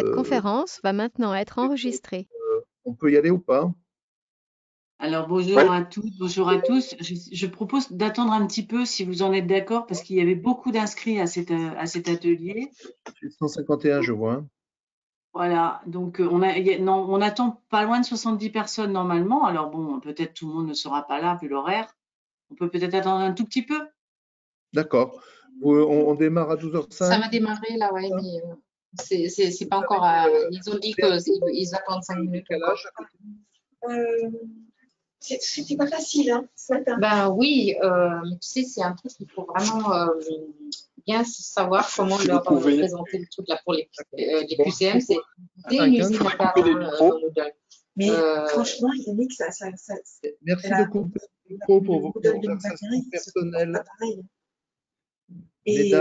Cette conférence va maintenant être enregistrée. On peut y aller ou pas? Alors bonjour à toutes, bonjour à tous. Je propose d'attendre un petit peu si vous en êtes d'accord parce qu'il y avait beaucoup d'inscrits à cet atelier. 151, je vois. Voilà, donc on attend pas loin de 70 personnes normalement. Alors bon, peut-être tout le monde ne sera pas là vu l'horaire. On peut peut-être attendre un tout petit peu. D'accord. On démarre à 12h05. Ça va démarrer là, ouais, mais c'est pas encore. Ils ont dit qu'ils attendent 5 minutes. C'était pas facile, hein, ce matin. Ben oui, mais tu sais, c'est un truc qu'il faut vraiment bien savoir comment leur présenter le truc là pour les QCM. C'est une usine à gaz. Mais franchement, Yannick, ça. Merci de couper le micro pour vos conversations personnelles. Et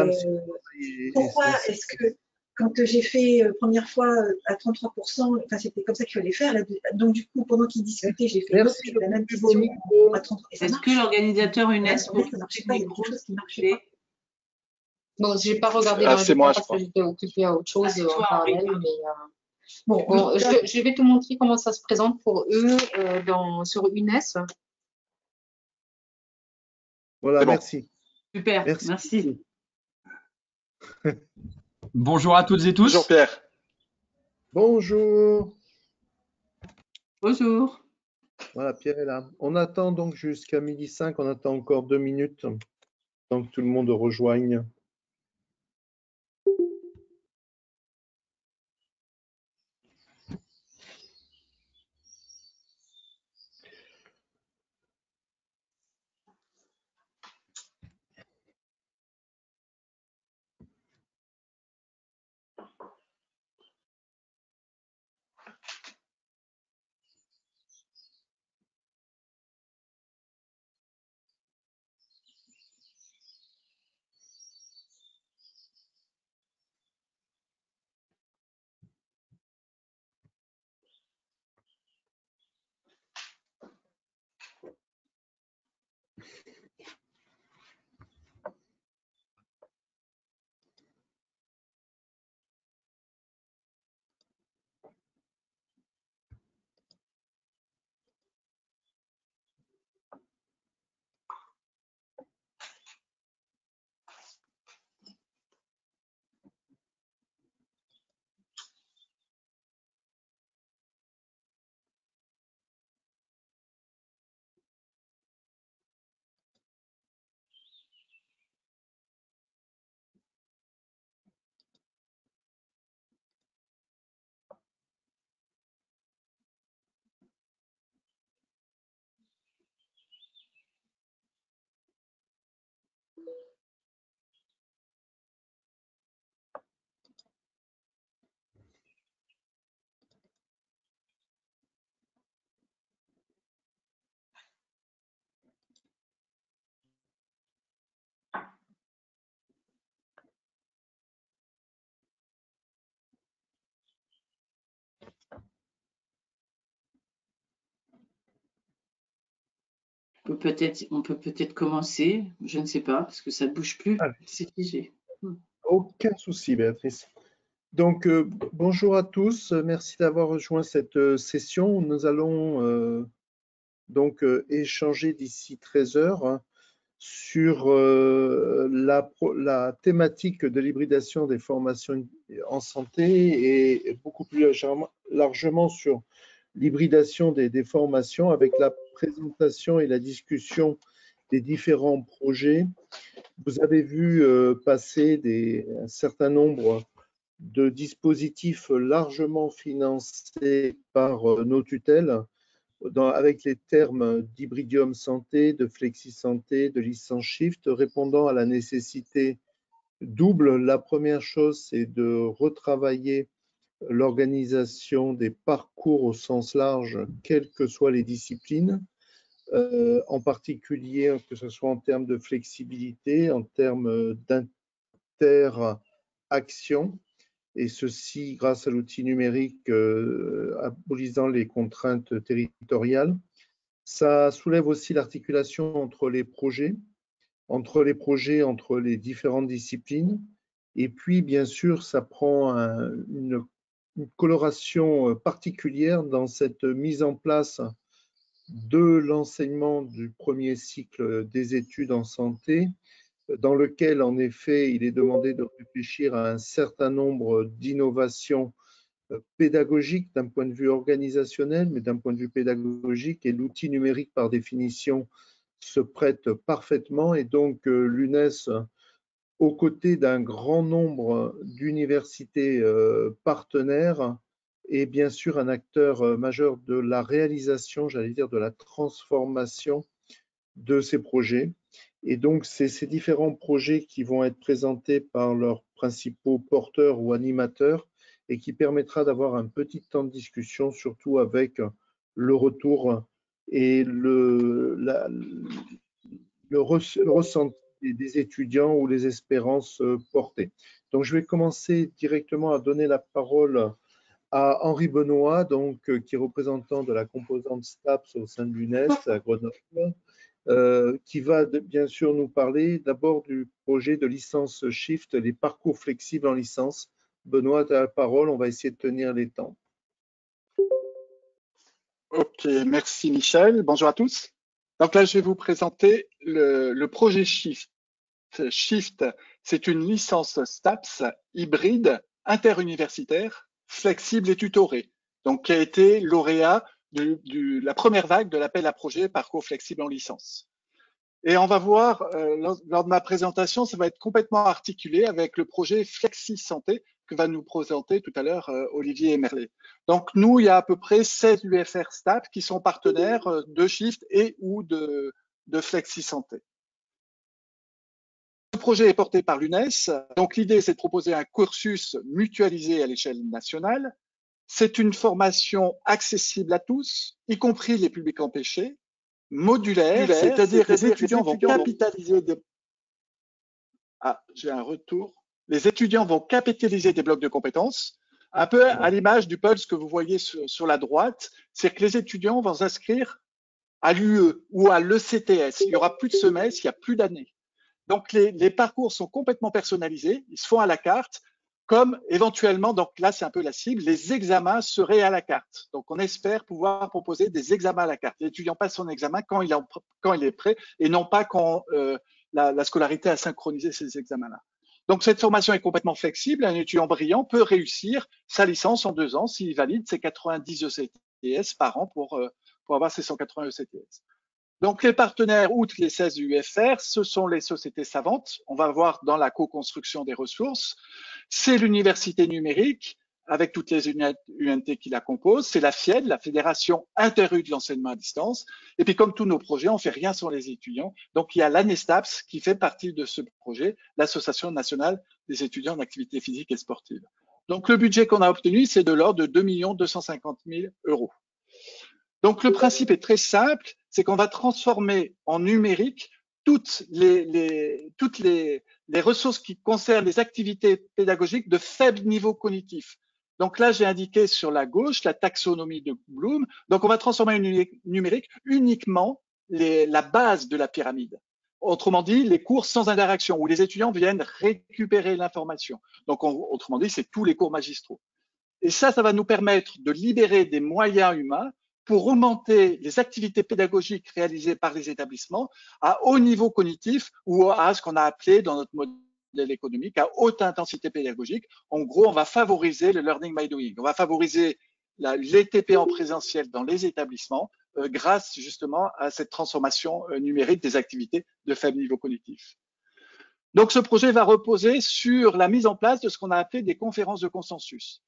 pourquoi est-ce que quand j'ai fait première fois à 33%, enfin c'était comme ça qu'il fallait faire. Là, donc du coup, pendant qu'ils discutaient, j'ai fait la même question à 33%. Est-ce que l'organisateur UNES ça marchait pas, il y a quelque chose qui marchait. Bon, j'ai pas regardé dans le parce que j'étais occupée à autre chose en parallèle, mais bon, je vais te montrer comment ça se présente pour eux sur UNES. Voilà, merci. Super, merci. Bonjour à toutes et tous. Bonjour Pierre. Bonjour. Bonjour. Voilà, Pierre est là. On attend donc jusqu'à 12h05, on attend encore 2 minutes, tant que tout le monde rejoigne. On peut peut-être commencer, je ne sais pas, parce que ça ne bouge plus, c'est figé. Aucun souci, Béatrice. Donc, bonjour à tous, merci d'avoir rejoint cette session. Nous allons donc échanger d'ici 13h sur la thématique de l'hybridation des formations en santé et beaucoup plus largement sur l'hybridation des formations avec la présentation et la discussion des différents projets. Vous avez vu passer un certain nombre de dispositifs largement financés par nos tutelles, avec les termes d'hybridium santé, de flexi santé, de licence shift, répondant à la nécessité double. La première chose, c'est de retravailler l'organisation des parcours au sens large, quelles que soient les disciplines, en particulier que ce soit en termes de flexibilité, en termes d'interaction, et ceci grâce à l'outil numérique abolisant les contraintes territoriales. Ça soulève aussi l'articulation entre les projets, entre les différentes disciplines. Et puis, bien sûr, ça prend une une coloration particulière dans cette mise en place de l'enseignement du premier cycle des études en santé, dans lequel, en effet, il est demandé de réfléchir à un certain nombre d'innovations pédagogiques d'un point de vue organisationnel, mais d'un point de vue pédagogique, et l'outil numérique, par définition, se prête parfaitement. Et donc, l'UNES, aux côtés d'un grand nombre d'universités partenaires, est bien sûr un acteur majeur de la réalisation, j'allais dire de la transformation de ces projets. Et donc, c'est ces différents projets qui vont être présentés par leurs principaux porteurs ou animateurs et qui permettra d'avoir un petit temps de discussion, surtout avec le retour et le ressenti des étudiants ou les espérances portées. Donc, je vais commencer directement à donner la parole à Henri Benoît, donc, qui est représentant de la composante STAPS au sein de l'UNES à Grenoble, qui va bien sûr nous parler d'abord du projet de licence Shift, les parcours flexibles en licence. Benoît, tu as la parole, on va essayer de tenir les temps. Ok, merci Michel. Bonjour à tous. Donc là, je vais vous présenter le projet Shift. Shift, c'est une licence STAPS hybride, interuniversitaire, flexible et tutorée, donc qui a été lauréat de la première vague de l'appel à projet Parcours flexible en licence. Et on va voir, lors de ma présentation, ça va être complètement articulé avec le projet Flexi Santé que va nous présenter tout à l'heure Olivier Emerlet. Donc nous, il y a à peu près 16 UFR STAPS qui sont partenaires de Shift et ou de Flexi Santé. Le projet est porté par l'UNES. Donc l'idée, c'est de proposer un cursus mutualisé à l'échelle nationale. C'est une formation accessible à tous, y compris les publics empêchés, modulaire, c'est-à-dire que les étudiants vont capitaliser des... Ah, j'ai un retour. Les étudiants vont capitaliser des blocs de compétences, un peu à l'image du Pulse que vous voyez sur la droite, c'est que les étudiants vont s'inscrire à l'UE ou à l'ECTS. Il n'y aura plus de semestre, il n'y a plus d'années. Donc, les parcours sont complètement personnalisés, ils se font à la carte, comme éventuellement, donc là, c'est un peu la cible, les examens seraient à la carte. Donc, on espère pouvoir proposer des examens à la carte. L'étudiant passe son examen quand il est prêt et non pas quand la scolarité a synchronisé ces examens-là. Donc, cette formation est complètement flexible. Un étudiant brillant peut réussir sa licence en 2 ans s'il valide ses 90 ECTS par an pour avoir ses 180 ECTS. Donc, les partenaires, outre les 16 UFR, ce sont les sociétés savantes. On va voir dans la co-construction des ressources. C'est l'université numérique, avec toutes les UNT qui la composent. C'est la FIED, la Fédération interue de l'enseignement à distance. Et puis, comme tous nos projets, on fait rien sans les étudiants. Donc, il y a l'ANESTAPS qui fait partie de ce projet, l'Association nationale des étudiants en activité physique et sportive. Donc, le budget qu'on a obtenu, c'est de l'ordre de 2 250 000 €. Donc, le principe est très simple, c'est qu'on va transformer en numérique toutes les ressources qui concernent les activités pédagogiques de faible niveau cognitif. Donc là, j'ai indiqué sur la gauche la taxonomie de Bloom. Donc, on va transformer en numérique uniquement la base de la pyramide. Autrement dit, les cours sans interaction, où les étudiants viennent récupérer l'information. Donc, autrement dit, c'est tous les cours magistraux. Et ça va nous permettre de libérer des moyens humains pour augmenter les activités pédagogiques réalisées par les établissements à haut niveau cognitif ou à ce qu'on a appelé dans notre modèle économique à haute intensité pédagogique. En gros, on va favoriser le learning by doing. On va favoriser l'ETP en présentiel dans les établissements grâce justement à cette transformation numérique des activités de faible niveau cognitif. Donc, ce projet va reposer sur la mise en place de ce qu'on a appelé des conférences de consensus.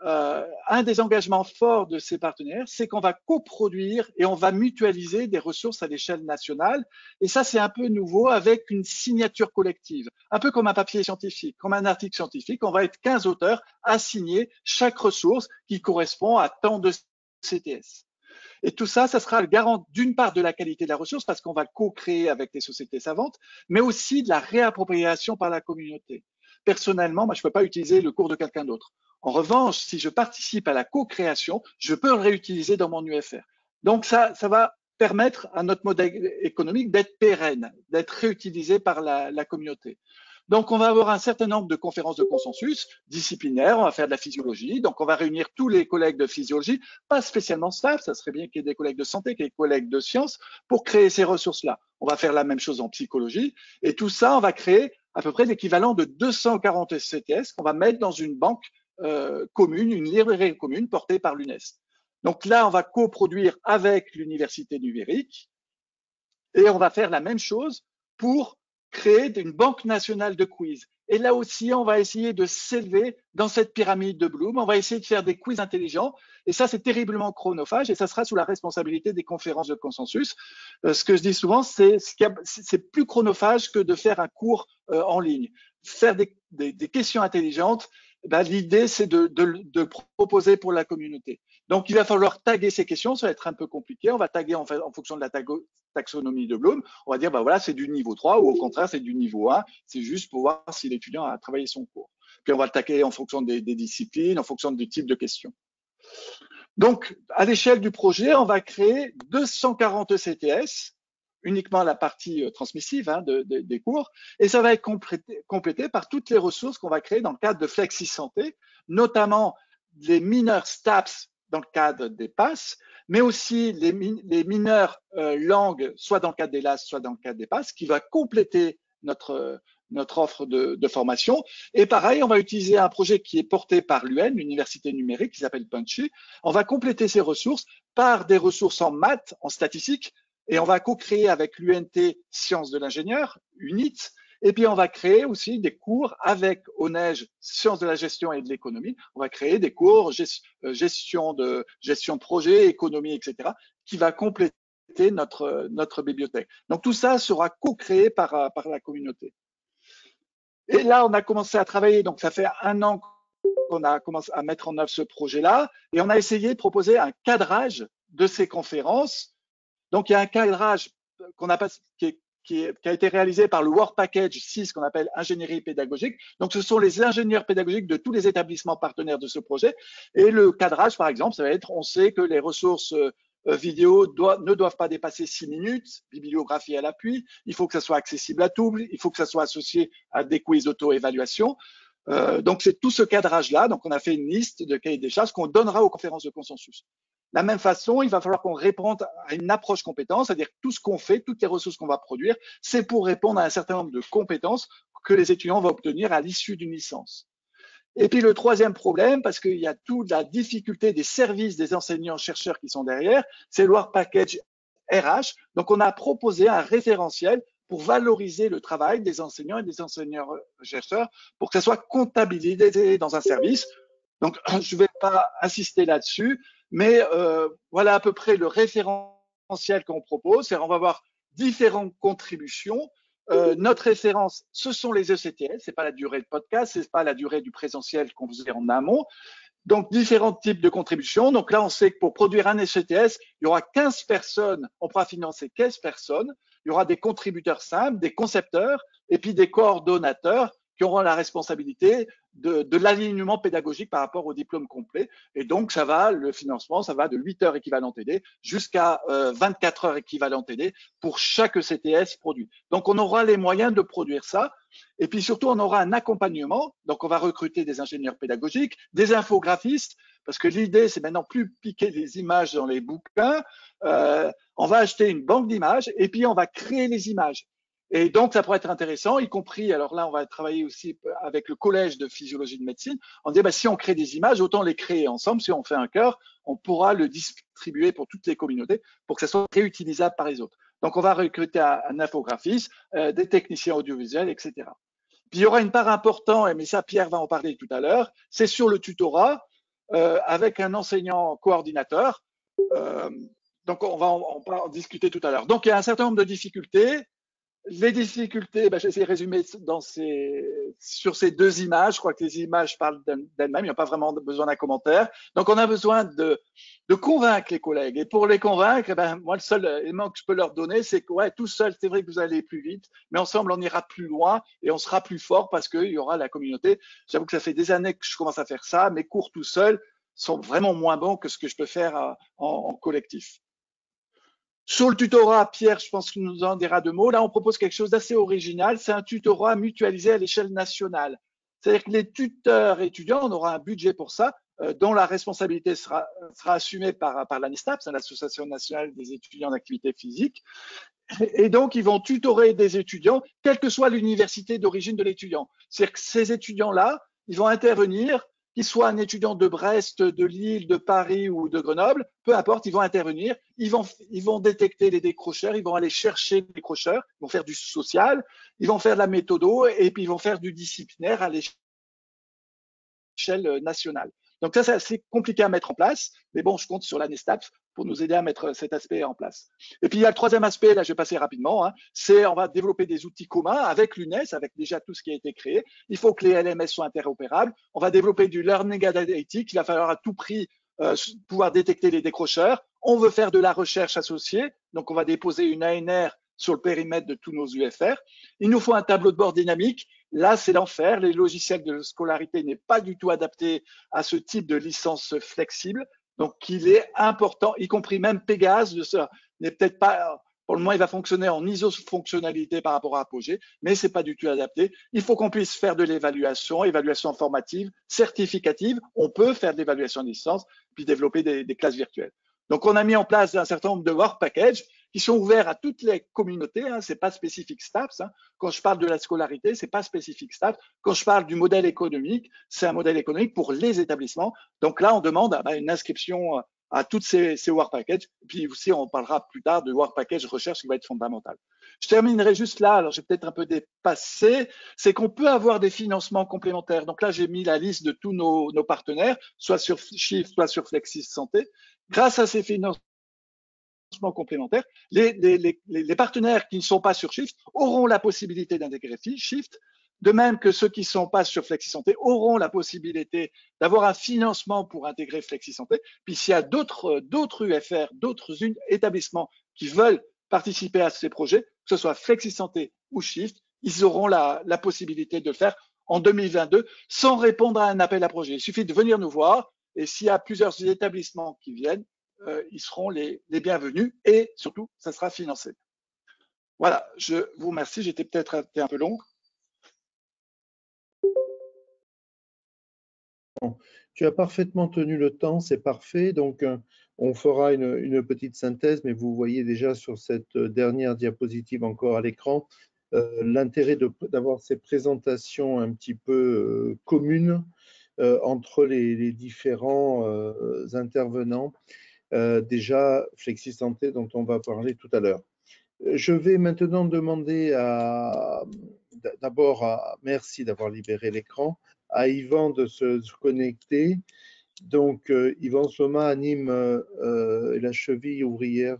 Un des engagements forts de ces partenaires, c'est qu'on va coproduire et on va mutualiser des ressources à l'échelle nationale. Et ça, c'est un peu nouveau avec une signature collective, un peu comme un papier scientifique, comme un article scientifique. On va être 15 auteurs à signer chaque ressource qui correspond à tant de CTS. Et tout ça, ça sera le garant d'une part de la qualité de la ressource parce qu'on va co-créer avec les sociétés savantes, mais aussi de la réappropriation par la communauté. Personnellement, moi, je ne peux pas utiliser le cours de quelqu'un d'autre. En revanche, si je participe à la co-création, je peux le réutiliser dans mon UFR. Donc, ça va permettre à notre modèle économique d'être pérenne, d'être réutilisé par la communauté. Donc, on va avoir un certain nombre de conférences de consensus disciplinaires. On va faire de la physiologie. Donc, on va réunir tous les collègues de physiologie, pas spécialement staff. Ça serait bien qu'il y ait des collègues de santé, qu'il y ait des collègues de sciences pour créer ces ressources-là. On va faire la même chose en psychologie. Et tout ça, on va créer à peu près l'équivalent de 240 CTS qu'on va mettre dans une banque commune, une librairie commune portée par l'UNES. Donc là, on va coproduire avec l'université numérique et on va faire la même chose pour créer une banque nationale de quiz. Et là aussi, on va essayer de s'élever dans cette pyramide de Bloom. On va essayer de faire des quiz intelligents. Et ça, c'est terriblement chronophage et ça sera sous la responsabilité des conférences de consensus. Ce que je dis souvent, c'est plus chronophage que de faire un cours en ligne. Faire des questions intelligentes, ben, l'idée, c'est de proposer pour la communauté. Donc, il va falloir taguer ces questions. Ça va être un peu compliqué. On va taguer en fonction de la taxonomie de Bloom. On va dire, ben voilà, c'est du niveau 3 ou au contraire, c'est du niveau 1. C'est juste pour voir si l'étudiant a travaillé son cours. Puis, on va le taguer en fonction des disciplines, en fonction du type de questions. Donc, à l'échelle du projet, on va créer 240 CTS, uniquement la partie transmissive des cours, et ça va être complété par toutes les ressources qu'on va créer dans le cadre de Flexi Santé, notamment les mineurs STAPS dans le cadre des PASS, mais aussi les mineurs langues, soit dans le cadre des LAS, soit dans le cadre des PASS, qui va compléter notre offre de formation. Et pareil, on va utiliser un projet qui est porté par l'UN, l'Université numérique, qui s'appelle Punchy. On va compléter ces ressources par des ressources en maths, en statistique, et on va co-créer avec l'UNT Sciences de l'ingénieur, UNIT, et puis on va créer aussi des cours avec ONEJ Sciences de la gestion et de l'économie. On va créer des cours gestion de projet, économie, etc., qui va compléter notre bibliothèque. Donc tout ça sera co-créé par la communauté. Et là, on a commencé à travailler, donc ça fait 1 an qu'on a commencé à mettre en œuvre ce projet-là, et on a essayé de proposer un cadrage de ces conférences. Donc, il y a un cadrage qui a été réalisé par le Work Package 6 qu'on appelle ingénierie pédagogique. Donc, ce sont les ingénieurs pédagogiques de tous les établissements partenaires de ce projet. Et le cadrage, par exemple, ça va être, on sait que les ressources vidéo ne doivent pas dépasser 6 minutes, bibliographie à l'appui, il faut que ça soit accessible à tous, il faut que ça soit associé à des quiz d'auto-évaluation. Donc, c'est tout ce cadrage-là. Donc, on a fait une liste de cahiers des charges qu'on donnera aux conférences de consensus. De la même façon, il va falloir qu'on réponde à une approche compétence, c'est-à-dire tout ce qu'on fait, toutes les ressources qu'on va produire, c'est pour répondre à un certain nombre de compétences que les étudiants vont obtenir à l'issue d'une licence. Et puis le troisième problème, parce qu'il y a toute la difficulté des services des enseignants-chercheurs qui sont derrière, c'est le Work Package RH. Donc, on a proposé un référentiel pour valoriser le travail des enseignants et des enseignants-chercheurs pour que ça soit comptabilisé dans un service. Donc, je ne vais pas insister là-dessus, mais voilà à peu près le référentiel qu'on propose. On va avoir différentes contributions. Notre référence, ce sont les ECTS, c'est pas la durée de podcast, c'est pas la durée du présentiel qu'on faisait en amont. Donc, différents types de contributions. Donc là, on sait que pour produire un ECTS, il y aura 15 personnes, on pourra financer 15 personnes. Il y aura des contributeurs simples, des concepteurs et puis des coordonnateurs qui auront la responsabilité de l'alignement pédagogique par rapport au diplôme complet. Et donc, le financement, ça va de 8 heures équivalent TD jusqu'à 24 heures équivalent TD pour chaque CTS produit. Donc, on aura les moyens de produire ça. Et puis surtout, on aura un accompagnement. Donc, on va recruter des ingénieurs pédagogiques, des infographistes, parce que l'idée, c'est maintenant plus piquer des images dans les bouquins. On va acheter une banque d'images et puis on va créer les images. Et donc, ça pourrait être intéressant, y compris, alors là, on va travailler aussi avec le collège de physiologie de médecine. On dit, si on crée des images, autant les créer ensemble. Si on fait un cœur, on pourra le distribuer pour toutes les communautés pour que ça soit réutilisable par les autres. Donc, on va recruter un infographiste, des techniciens audiovisuels, etc. Puis, il y aura une part importante, mais ça, Pierre va en parler tout à l'heure, c'est sur le tutorat avec un enseignant coordinateur. Donc, on va en discuter tout à l'heure. Donc, il y a un certain nombre de difficultés. Les difficultés, j'essaie de résumer sur ces 2 images. Je crois que les images parlent d'elles-mêmes. Il n'y a pas vraiment besoin d'un commentaire. Donc, on a besoin de convaincre les collègues. Et pour les convaincre, moi, le seul élément que je peux leur donner, c'est que tout seul, c'est vrai que vous allez plus vite, mais ensemble, on ira plus loin et on sera plus fort parce qu'il y aura la communauté. J'avoue que ça fait des années que je commence à faire ça. Mes cours tout seuls sont vraiment moins bons que ce que je peux faire en collectif. Sur le tutorat, Pierre, je pense qu'il nous en dira 2 mots. Là, on propose quelque chose d'assez original. C'est un tutorat mutualisé à l'échelle nationale. C'est-à-dire que les tuteurs étudiants, on aura un budget pour ça, dont la responsabilité sera assumée par l'ANESTAP, c'est l'Association nationale des étudiants d'activité physique. Et donc, ils vont tutorer des étudiants, quelle que soit l'université d'origine de l'étudiant. C'est-à-dire que ces étudiants-là, ils vont intervenir, qu'ils soient un étudiant de Brest, de Lille, de Paris ou de Grenoble, peu importe, ils vont intervenir, ils vont détecter les décrocheurs, ils vont aller chercher les décrocheurs, ils vont faire du social, ils vont faire de la méthodo et puis ils vont faire du disciplinaire à l'échelle nationale. Donc ça, c'est assez compliqué à mettre en place, mais bon, je compte sur l'ANESTAP pour nous aider à mettre cet aspect en place. Et puis il y a le troisième aspect, là je vais passer rapidement, hein, c'est on va développer des outils communs avec l'UNES, avec déjà tout ce qui a été créé. Il faut que les LMS soient interopérables. On va développer du learning analytics, il va falloir à tout prix pouvoir détecter les décrocheurs. On veut faire de la recherche associée, donc on va déposer une ANR sur le périmètre de tous nos UFR. Il nous faut un tableau de bord dynamique. Là, c'est l'enfer. Les logiciels de scolarité n'est pas du tout adapté à ce type de licence flexible. Donc, il est important, y compris même Pégase, n'est peut-être pas, pour le moment, il va fonctionner en iso-fonctionnalité par rapport à Apogée, mais c'est pas du tout adapté. Il faut qu'on puisse faire de l'évaluation, évaluation formative, certificative. On peut faire de l'évaluation à distance, puis développer des classes virtuelles. Donc, on a mis en place un certain nombre de work packages qui sont ouverts à toutes les communautés. Hein, c'est pas spécifique STAPS. Hein. Quand je parle de la scolarité, c'est pas spécifique STAPS. Quand je parle du modèle économique, c'est un modèle économique pour les établissements. Donc là, on demande une inscription à toutes ces work packages. Puis aussi, on parlera plus tard de work package recherche qui va être fondamental. Je terminerai juste là. Alors, j'ai peut-être un peu dépassé. C'est qu'on peut avoir des financements complémentaires. Donc là, j'ai mis la liste de tous nos partenaires, soit sur Shift, soit sur Flexis Santé. Grâce à ces financements complémentaires, les partenaires qui ne sont pas sur Shift auront la possibilité d'intégrer Shift, de même que ceux qui ne sont pas sur Flexis Santé auront la possibilité d'avoir un financement pour intégrer Flexis Santé. Puis s'il y a d'autres UFR, d'autres établissements qui veulent participer à ces projets, que ce soit Flexis Santé ou Shift, ils auront la possibilité de le faire en 2022 sans répondre à un appel à projet. Il suffit de venir nous voir et s'il y a plusieurs établissements qui viennent, ils seront les bienvenus et surtout, ça sera financé. Voilà, je vous remercie. J'étais peut-être un peu long. Tu as parfaitement tenu le temps, c'est parfait. Donc, on fera une petite synthèse, mais vous voyez déjà sur cette dernière diapositive encore à l'écran l'intérêt d'avoir ces présentations un petit peu communes entre les différents intervenants. Déjà, Flexis Santé, dont on va parler tout à l'heure. Je vais maintenant demander merci d'avoir libéré l'écran, à Yvan de se connecter. Donc, Yvan Soma anime la cheville ouvrière,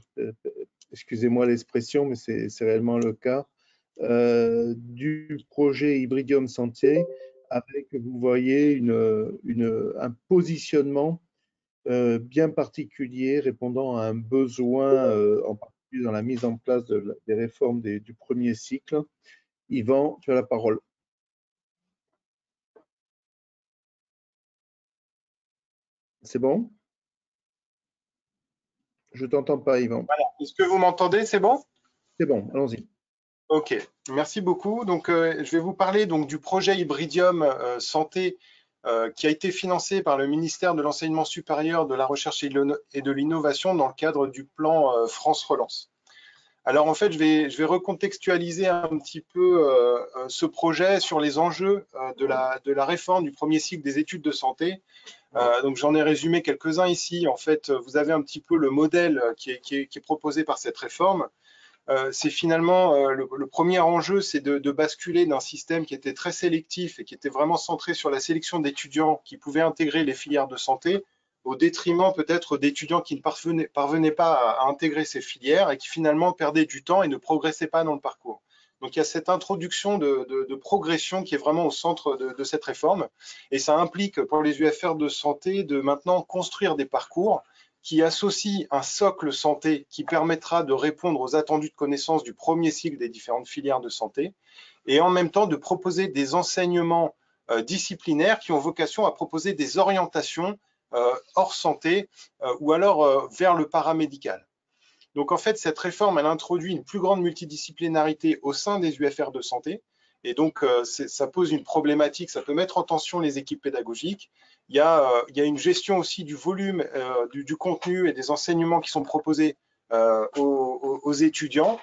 excusez-moi l'expression, mais c'est réellement le cas, du projet Hybridium Santé, avec, vous voyez, un positionnement bien particulier, répondant à un besoin, en particulier dans la mise en place des réformes du premier cycle. Yvan, tu as la parole. C'est bon? Je ne t'entends pas, Yvan. Voilà. Est-ce que vous m'entendez? C'est bon? C'est bon, allons-y. Ok, merci beaucoup. Donc, je vais vous parler donc, du projet Hybridium Santé qui a été financé par le ministère de l'Enseignement supérieur, de la Recherche et de l'Innovation dans le cadre du plan France Relance. Alors, en fait, je vais recontextualiser un petit peu ce projet sur les enjeux de la réforme du premier cycle des études de santé. Donc, j'en ai résumé quelques-uns ici. En fait, vous avez un petit peu le modèle qui est proposé par cette réforme. C'est finalement le premier enjeu, c'est de basculer d'un système qui était très sélectif et qui était vraiment centré sur la sélection d'étudiants qui pouvaient intégrer les filières de santé, au détriment peut-être d'étudiants qui ne parvenaient pas à intégrer ces filières et qui finalement perdaient du temps et ne progressaient pas dans le parcours. Donc il y a cette introduction de progression qui est vraiment au centre de cette réforme, et ça implique pour les UFR de santé de maintenant construire des parcours qui associe un socle santé qui permettra de répondre aux attendus de connaissances du premier cycle des différentes filières de santé, et en même temps de proposer des enseignements disciplinaires qui ont vocation à proposer des orientations hors santé ou alors vers le paramédical. Donc en fait, cette réforme, elle introduit une plus grande multidisciplinarité au sein des UFR de santé. Et donc, ça pose une problématique, ça peut mettre en tension les équipes pédagogiques. Il y a une gestion aussi du volume, du contenu et des enseignements qui sont proposés aux étudiants.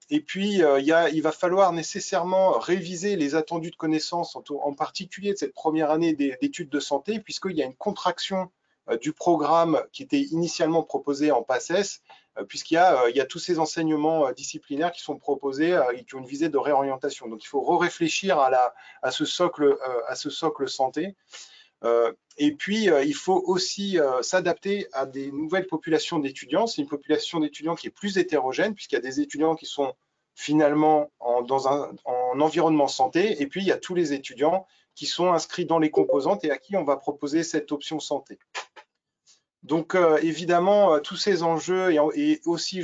Et puis, il va falloir nécessairement réviser les attendus de connaissances, en particulier de cette première année d'études de santé, puisqu'il y a une contraction du programme qui était initialement proposé en PACES, puisqu'il y a tous ces enseignements disciplinaires qui sont proposés et qui ont une visée de réorientation. Donc, il faut réfléchir à ce socle santé. Et puis, il faut aussi s'adapter à des nouvelles populations d'étudiants. C'est une population d'étudiants qui est plus hétérogène, puisqu'il y a des étudiants qui sont finalement en environnement santé, et puis il y a tous les étudiants qui sont inscrits dans les composantes et à qui on va proposer cette option santé. Donc, évidemment, tous ces enjeux, et aussi,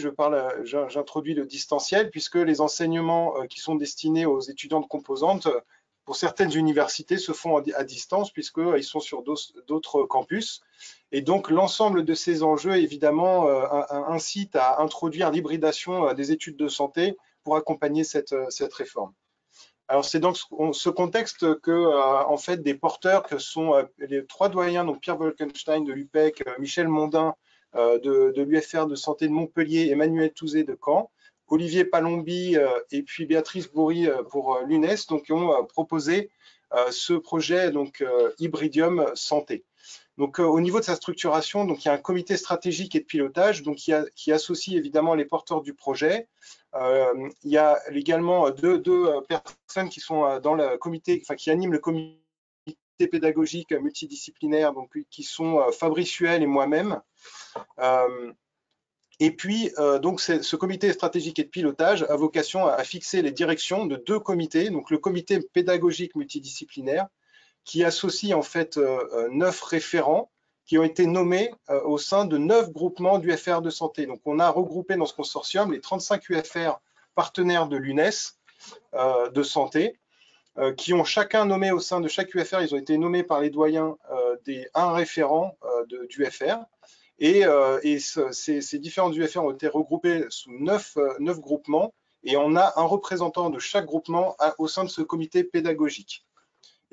j'introduis le distanciel, puisque les enseignements qui sont destinés aux étudiants de composantes, pour certaines universités, se font à distance, puisqu'ils sont sur d'autres campus. Et donc, l'ensemble de ces enjeux, évidemment, incite à introduire l'hybridation des études de santé pour accompagner cette réforme. Alors, c'est dans ce contexte que, en fait, des porteurs que sont les 3 doyens, donc Pierre Wolkenstein de l'UPEC, Michel Mondin de l'UFR de santé de Montpellier, Emmanuel Touzé de Caen, Olivier Palombi et puis Béatrice Bourri pour l'UNES, donc ont proposé ce projet donc Hybridium Santé. Donc, au niveau de sa structuration, donc il y a un comité stratégique et de pilotage, donc qui associe évidemment les porteurs du projet. Il y a également deux personnes qui sont dans le comité, enfin qui animent le comité pédagogique multidisciplinaire, donc qui sont Fabrice Huel et moi-même. Et puis, donc, ce comité stratégique et de pilotage a vocation à fixer les directions de 2 comités, donc le comité pédagogique multidisciplinaire, qui associe en fait 9 référents qui ont été nommés au sein de 9 groupements d'UFR de santé. Donc, on a regroupé dans ce consortium les 35 UFR partenaires de l'UNES de santé, qui ont chacun nommé au sein de chaque UFR, ils ont été nommés par les doyens un référent d'UFR. Et ces différents UFR ont été regroupés sous 9 groupements, et on a un représentant de chaque groupement au sein de ce comité pédagogique.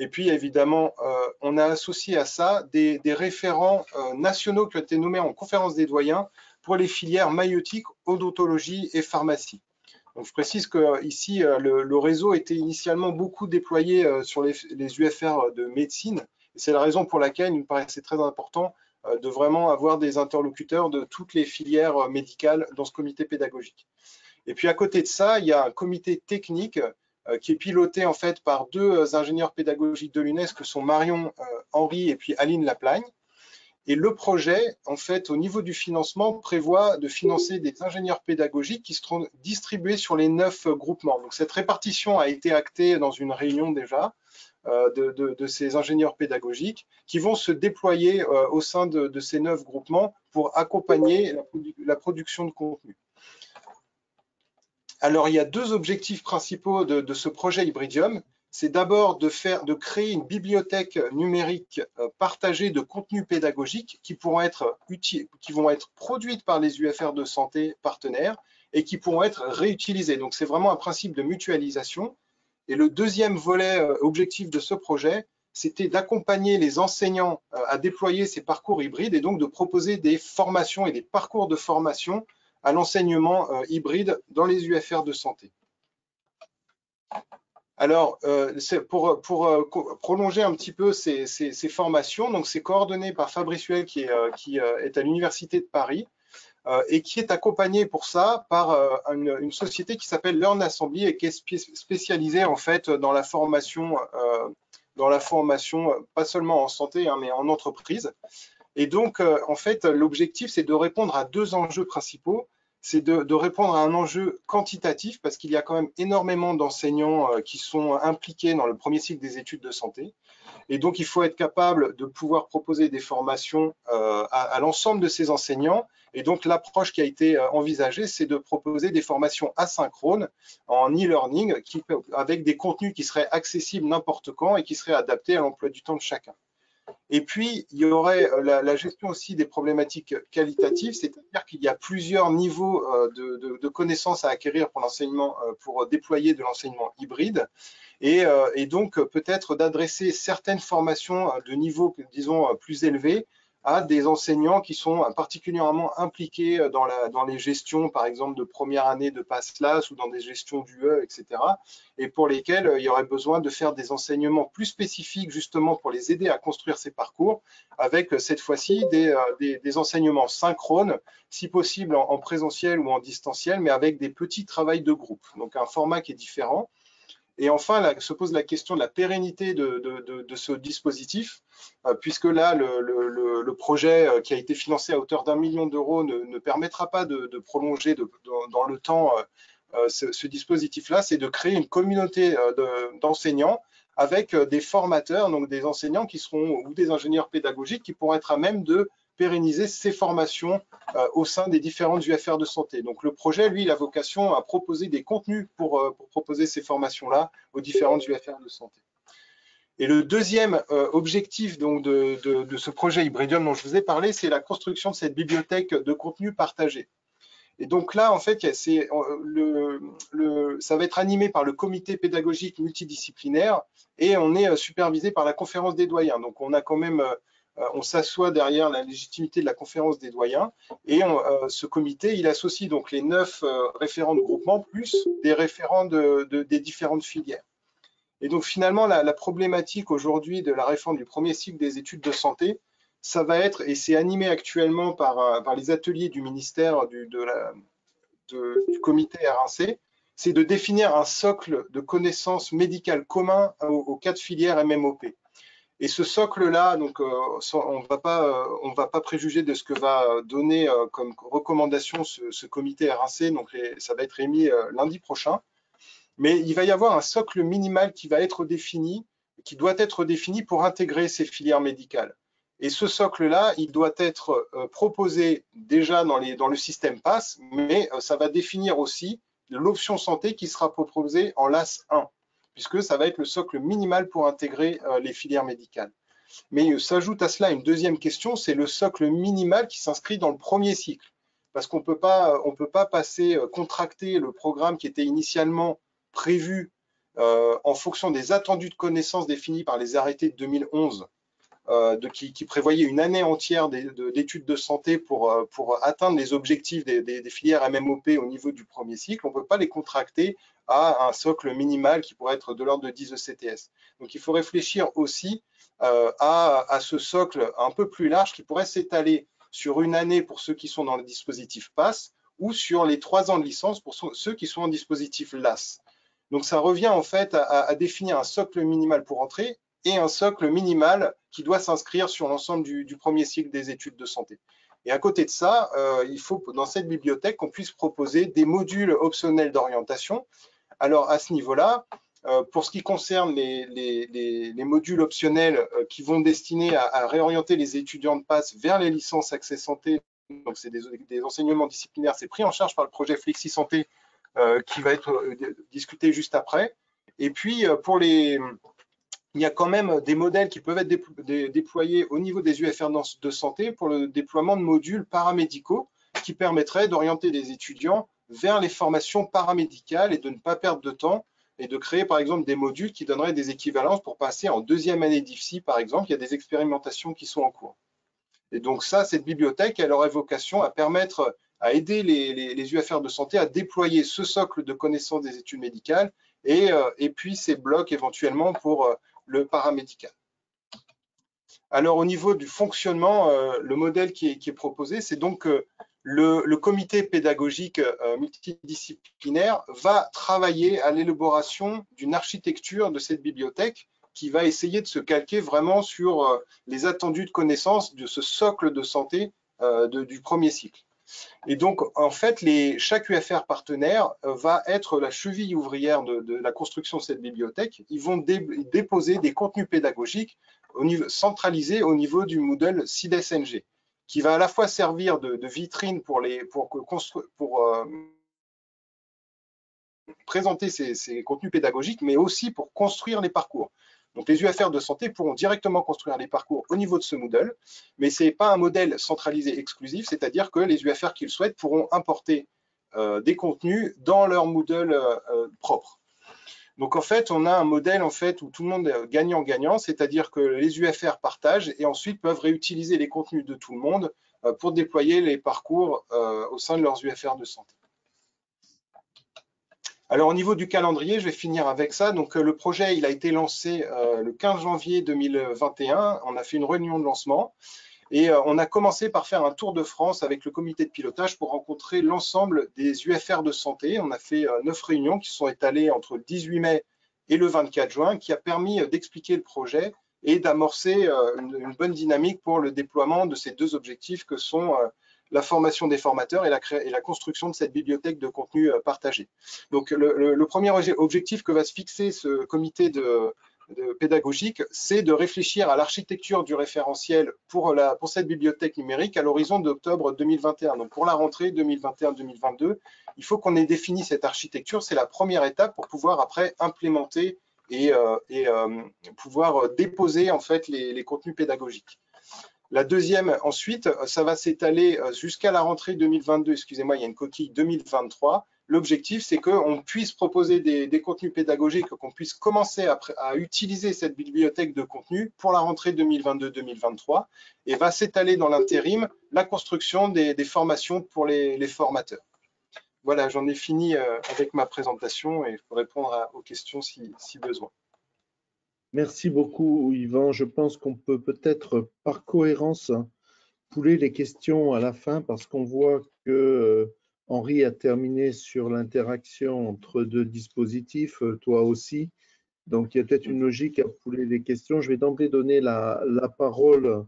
Et puis, évidemment, on a associé à ça des référents nationaux qui ont été nommés en conférence des doyens pour les filières maïeutique, odontologie et pharmacie. Donc, je précise qu'ici, le réseau était initialement beaucoup déployé sur les UFR de médecine. C'est la raison pour laquelle il me paraissait très important de vraiment avoir des interlocuteurs de toutes les filières médicales dans ce comité pédagogique. Et puis, à côté de ça, il y a un comité technique qui est piloté en fait par 2 ingénieurs pédagogiques de l'UNES, que sont Marion Henry et puis Aline Laplagne. Et le projet, en fait, au niveau du financement, prévoit de financer des ingénieurs pédagogiques qui seront distribués sur les 9 groupements. Donc, cette répartition a été actée dans une réunion déjà de ces ingénieurs pédagogiques qui vont se déployer au sein de ces 9 groupements pour accompagner la production de contenu. Alors, il y a 2 objectifs principaux de ce projet Hybridium. C'est d'abord de créer une bibliothèque numérique partagée de contenus pédagogiques qui vont être produites par les UFR de santé partenaires et qui pourront être réutilisées. Donc, c'est vraiment un principe de mutualisation. Et le deuxième volet objectif de ce projet, c'était d'accompagner les enseignants à déployer ces parcours hybrides et donc de proposer des formations et des parcours de formation à l'enseignement hybride dans les UFR de santé. Alors, pour prolonger un petit peu ces formations, donc c'est coordonné par Fabrice Huel qui est à l'Université de Paris et qui est accompagné pour ça par une société qui s'appelle Learn Assembly et qui est spécialisée en fait dans la formation, pas seulement en santé, hein, mais en entreprise. Et donc, en fait, l'objectif, c'est de répondre à 2 enjeux principaux. C'est de répondre à un enjeu quantitatif, parce qu'il y a quand même énormément d'enseignants qui sont impliqués dans le premier cycle des études de santé. Et donc, il faut être capable de pouvoir proposer des formations à l'ensemble de ces enseignants. Et donc, l'approche qui a été envisagée, c'est de proposer des formations asynchrones en e-learning avec des contenus qui seraient accessibles n'importe quand et qui seraient adaptés à l'emploi du temps de chacun. Et puis, il y aurait la gestion aussi des problématiques qualitatives, c'est-à-dire qu'il y a plusieurs niveaux de connaissances à acquérir pour l'enseignement, pour déployer de l'enseignement hybride. Et donc, peut-être d'adresser certaines formations de niveau, disons, plus élevé à des enseignants qui sont particulièrement impliqués dans les gestions, par exemple, de première année de passe-classe ou dans des gestions d'UE, etc. Et pour lesquels il y aurait besoin de faire des enseignements plus spécifiques, justement, pour les aider à construire ces parcours, avec cette fois-ci des enseignements synchrones, si possible en présentiel ou en distanciel, mais avec des petits travails de groupe. Donc, un format qui est différent. Et enfin, là, se pose la question de la pérennité de ce dispositif, puisque là, le projet qui a été financé à hauteur d'1 million d'euros ne permettra pas de prolonger dans le temps ce dispositif-là. C'est de créer une communauté d'enseignants avec des formateurs, donc des enseignants qui seront, ou des ingénieurs pédagogiques qui pourront être à même de pérenniser ces formations au sein des différentes UFR de santé. Donc le projet, lui, il a vocation à proposer des contenus pour proposer ces formations-là aux différentes UFR de santé. Et le deuxième objectif donc, de ce projet Hybridium dont je vous ai parlé, c'est la construction de cette bibliothèque de contenu partagé. Et donc là, en fait, ça va être animé par le comité pédagogique multidisciplinaire et on est supervisé par la conférence des doyens. Donc on a quand même on s'assoit derrière la légitimité de la conférence des doyens et ce comité, il associe donc les 9 référents de groupement plus des référents des différentes filières. Et donc finalement, la problématique aujourd'hui de la réforme du premier cycle des études de santé, ça va être, et c'est animé actuellement par les ateliers du ministère du comité R1C, c'est de définir un socle de connaissances médicales commun aux 4 filières MMOP. Et ce socle-là, donc, on va pas préjuger de ce que va donner comme recommandation ce comité R1C. Donc, ça va être émis lundi prochain. Mais il va y avoir un socle minimal qui va être défini, qui doit être défini pour intégrer ces filières médicales. Et ce socle-là, il doit être proposé déjà dans le système PASS, mais ça va définir aussi l'option santé qui sera proposée en LAS 1. Puisque ça va être le socle minimal pour intégrer les filières médicales. Mais s'ajoute à cela une deuxième question, c'est le socle minimal qui s'inscrit dans le premier cycle. Parce qu'on ne peut pas passer, contracter le programme qui était initialement prévu en fonction des attendus de connaissances définis par les arrêtés de 2011, qui prévoyaient une année entière d'études de santé pour atteindre les objectifs des filières MMOP au niveau du premier cycle. On ne peut pas les contracter à un socle minimal qui pourrait être de l'ordre de 10 ECTS. Donc il faut réfléchir aussi à ce socle un peu plus large qui pourrait s'étaler sur une année pour ceux qui sont dans le dispositif PASS ou sur les 3 ans de licence pour ceux qui sont en dispositif LAS. Donc ça revient en fait à définir un socle minimal pour entrer et un socle minimal qui doit s'inscrire sur l'ensemble du premier cycle des études de santé. Et à côté de ça, il faut dans cette bibliothèque qu'on puisse proposer des modules optionnels d'orientation. Alors à ce niveau-là, pour ce qui concerne les modules optionnels qui vont destiner à réorienter les étudiants de PASS vers les licences accès santé, donc c'est des enseignements disciplinaires, c'est pris en charge par le projet Flexi Santé qui va être discuté juste après. Et puis il y a quand même des modèles qui peuvent être déployés au niveau des UFR de santé pour le déploiement de modules paramédicaux qui permettraient d'orienter les étudiants vers les formations paramédicales et de ne pas perdre de temps et de créer par exemple des modules qui donneraient des équivalences pour passer en 2e année d'IFSI par exemple. Il y a des expérimentations qui sont en cours. Et donc ça, cette bibliothèque, elle aurait vocation à permettre à aider les UFR de santé à déployer ce socle de connaissances des études médicales et puis ces blocs éventuellement pour le paramédical. Alors au niveau du fonctionnement, le modèle qui est proposé, c'est donc le comité pédagogique multidisciplinaire va travailler à l'élaboration d'une architecture de cette bibliothèque qui va essayer de se calquer vraiment sur les attendus de connaissances de ce socle de santé du premier cycle. Et donc, en fait, chaque UFR partenaire va être la cheville ouvrière de la construction de cette bibliothèque. Ils vont déposer des contenus pédagogiques centralisés au niveau du Moodle CIDES-NG, qui va à la fois servir de vitrine pour présenter ces contenus pédagogiques, mais aussi pour construire les parcours. Donc les UFR de santé pourront directement construire les parcours au niveau de ce Moodle, mais ce n'est pas un modèle centralisé exclusif, c'est-à-dire que les UFR qui le souhaitent pourront importer des contenus dans leur Moodle propre. Donc en fait, on a un modèle en fait où tout le monde est gagnant-gagnant, c'est-à-dire que les UFR partagent et ensuite peuvent réutiliser les contenus de tout le monde pour déployer les parcours au sein de leurs UFR de santé. Alors au niveau du calendrier, je vais finir avec ça. Donc le projet, il a été lancé le 15 janvier 2021. On a fait une réunion de lancement et on a commencé par faire un tour de France avec le comité de pilotage pour rencontrer l'ensemble des UFR de santé. On a fait 9 réunions qui sont étalées entre le 18 mai et le 24 juin, qui a permis d'expliquer le projet et d'amorcer une bonne dynamique pour le déploiement de ces deux objectifs que sont la formation des formateurs et la construction de cette bibliothèque de contenu partagé. Donc le premier objectif que va se fixer ce comité pédagogique, c'est de réfléchir à l'architecture du référentiel pour cette bibliothèque numérique à l'horizon d'octobre 2021. Donc pour la rentrée 2021-2022, il faut qu'on ait défini cette architecture. C'est la première étape pour pouvoir après implémenter et pouvoir déposer en fait les contenus pédagogiques. La deuxième, ensuite, ça va s'étaler jusqu'à la rentrée 2022. Excusez-moi, il y a une coquille 2023. L'objectif, c'est qu'on puisse proposer des contenus pédagogiques, qu'on puisse commencer à utiliser cette bibliothèque de contenu pour la rentrée 2022-2023 et va s'étaler dans l'intérim la construction des formations pour les formateurs. Voilà, j'en ai fini avec ma présentation et je peux répondre aux questions si besoin. Merci beaucoup, Yvan. Je pense qu'on peut peut-être, par cohérence, pouler les questions à la fin parce qu'on voit que Henri a terminé sur l'interaction entre deux dispositifs, toi aussi. Donc, il y a peut-être une logique à pouler les questions. Je vais d'emblée donner la parole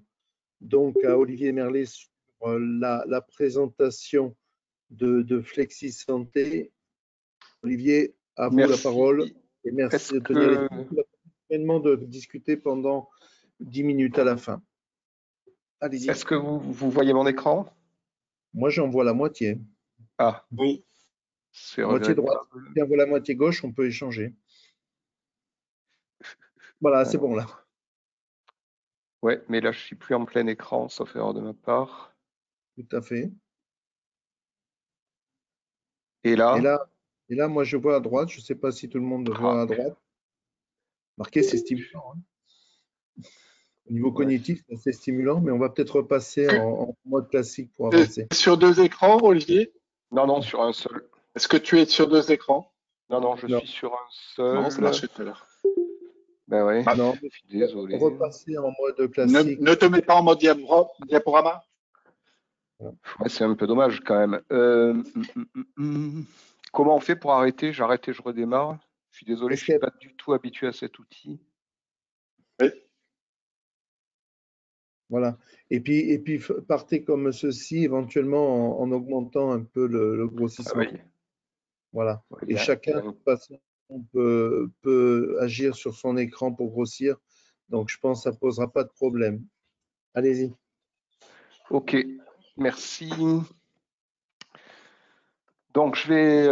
donc à Olivier Merlet sur la présentation de Flexi Santé. Olivier, à vous la parole et merci de tenir les de discuter pendant 10 minutes à la fin. Allez-y. Est-ce que vous voyez mon écran? Moi, j'en vois la moitié. Ah, oui. Moitié droite. Si on voit la moitié gauche, on peut échanger. Voilà, c'est bon là. Ouais, mais là, je suis plus en plein écran, sauf erreur de ma part. Tout à fait. Et là? Et là, moi, je vois à droite. Je ne sais pas si tout le monde voit à droite. Marqué, c'est stimulant. Hein. Au niveau cognitif, c'est assez stimulant, mais on va peut-être repasser en mode classique pour avancer. Sur deux écrans, Olivier? Non, sur un seul. Est-ce que tu es sur deux écrans? Non, je suis sur un seul. Non, ça marchait tout à l'heure. Ben oui, non, je suis désolé. Repasser en mode classique. Ne te mets pas en mode diaporama. Ouais, c'est un peu dommage quand même. Comment on fait pour arrêter? J'arrête et je redémarre. Je suis désolé, je ne suis pas du tout habitué à cet outil. Oui. Voilà. Et puis partez comme ceci, éventuellement en augmentant un peu le grossissement. Ah oui. Voilà. Et chacun, de toute façon, peut agir sur son écran pour grossir. Donc, je pense que ça ne posera pas de problème. Allez-y. OK. Merci. Donc, je vais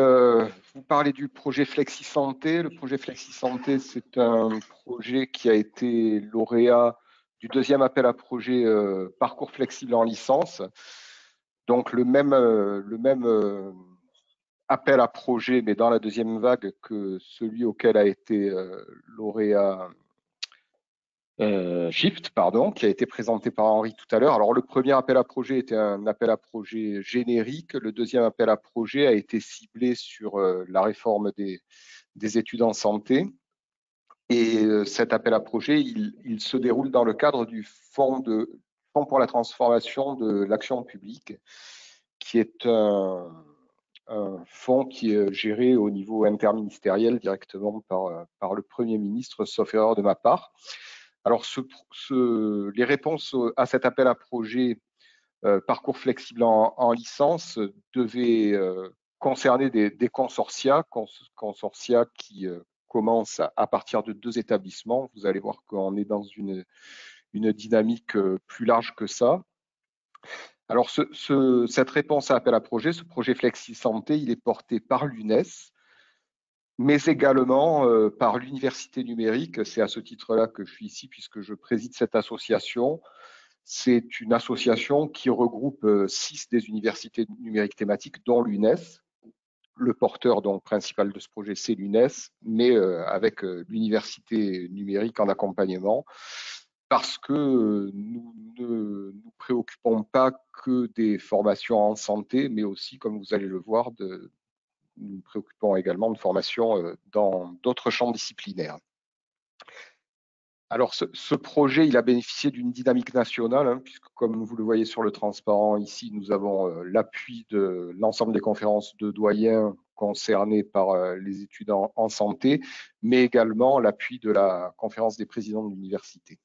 vous parler du projet Flexi Santé. Le projet Flexi Santé, c'est un projet qui a été lauréat du deuxième appel à projet Parcours flexible en licence. Donc, le même appel à projet, mais dans la deuxième vague que celui auquel a été lauréat Shift, qui a été présenté par Henri tout à l'heure. Alors, le premier appel à projet était un appel à projet générique. Le deuxième appel à projet a été ciblé sur la réforme des études en santé. Et cet appel à projet, il se déroule dans le cadre du Fonds pour la transformation de l'action publique, qui est un fonds qui est géré au niveau interministériel directement par le Premier ministre, sauf erreur de ma part. Alors, les réponses à cet appel à projet Parcours flexible en licence devaient concerner des consortia qui commencent à partir de 2 établissements. Vous allez voir qu'on est dans une dynamique plus large que ça. Alors, cette réponse à appel à projet, ce projet Flexi Santé, il est porté par l'UNES. mais également par l'Université numérique. C'est à ce titre-là que je suis ici, puisque je préside cette association. C'est une association qui regroupe 6 des universités numériques thématiques, dont l'UNES. Le porteur donc principal de ce projet, c'est l'UNES, mais avec l'université numérique en accompagnement, parce que nous ne nous préoccupons pas que des formations en santé, mais aussi, comme vous allez le voir, nous nous préoccupons également de formations dans d'autres champs disciplinaires. Alors, ce projet, il a bénéficié d'une dynamique nationale, hein, puisque comme vous le voyez sur le transparent ici, nous avons l'appui de l'ensemble des conférences de doyens concernés par les étudiants en santé, mais également l'appui de la conférence des présidents de l'université.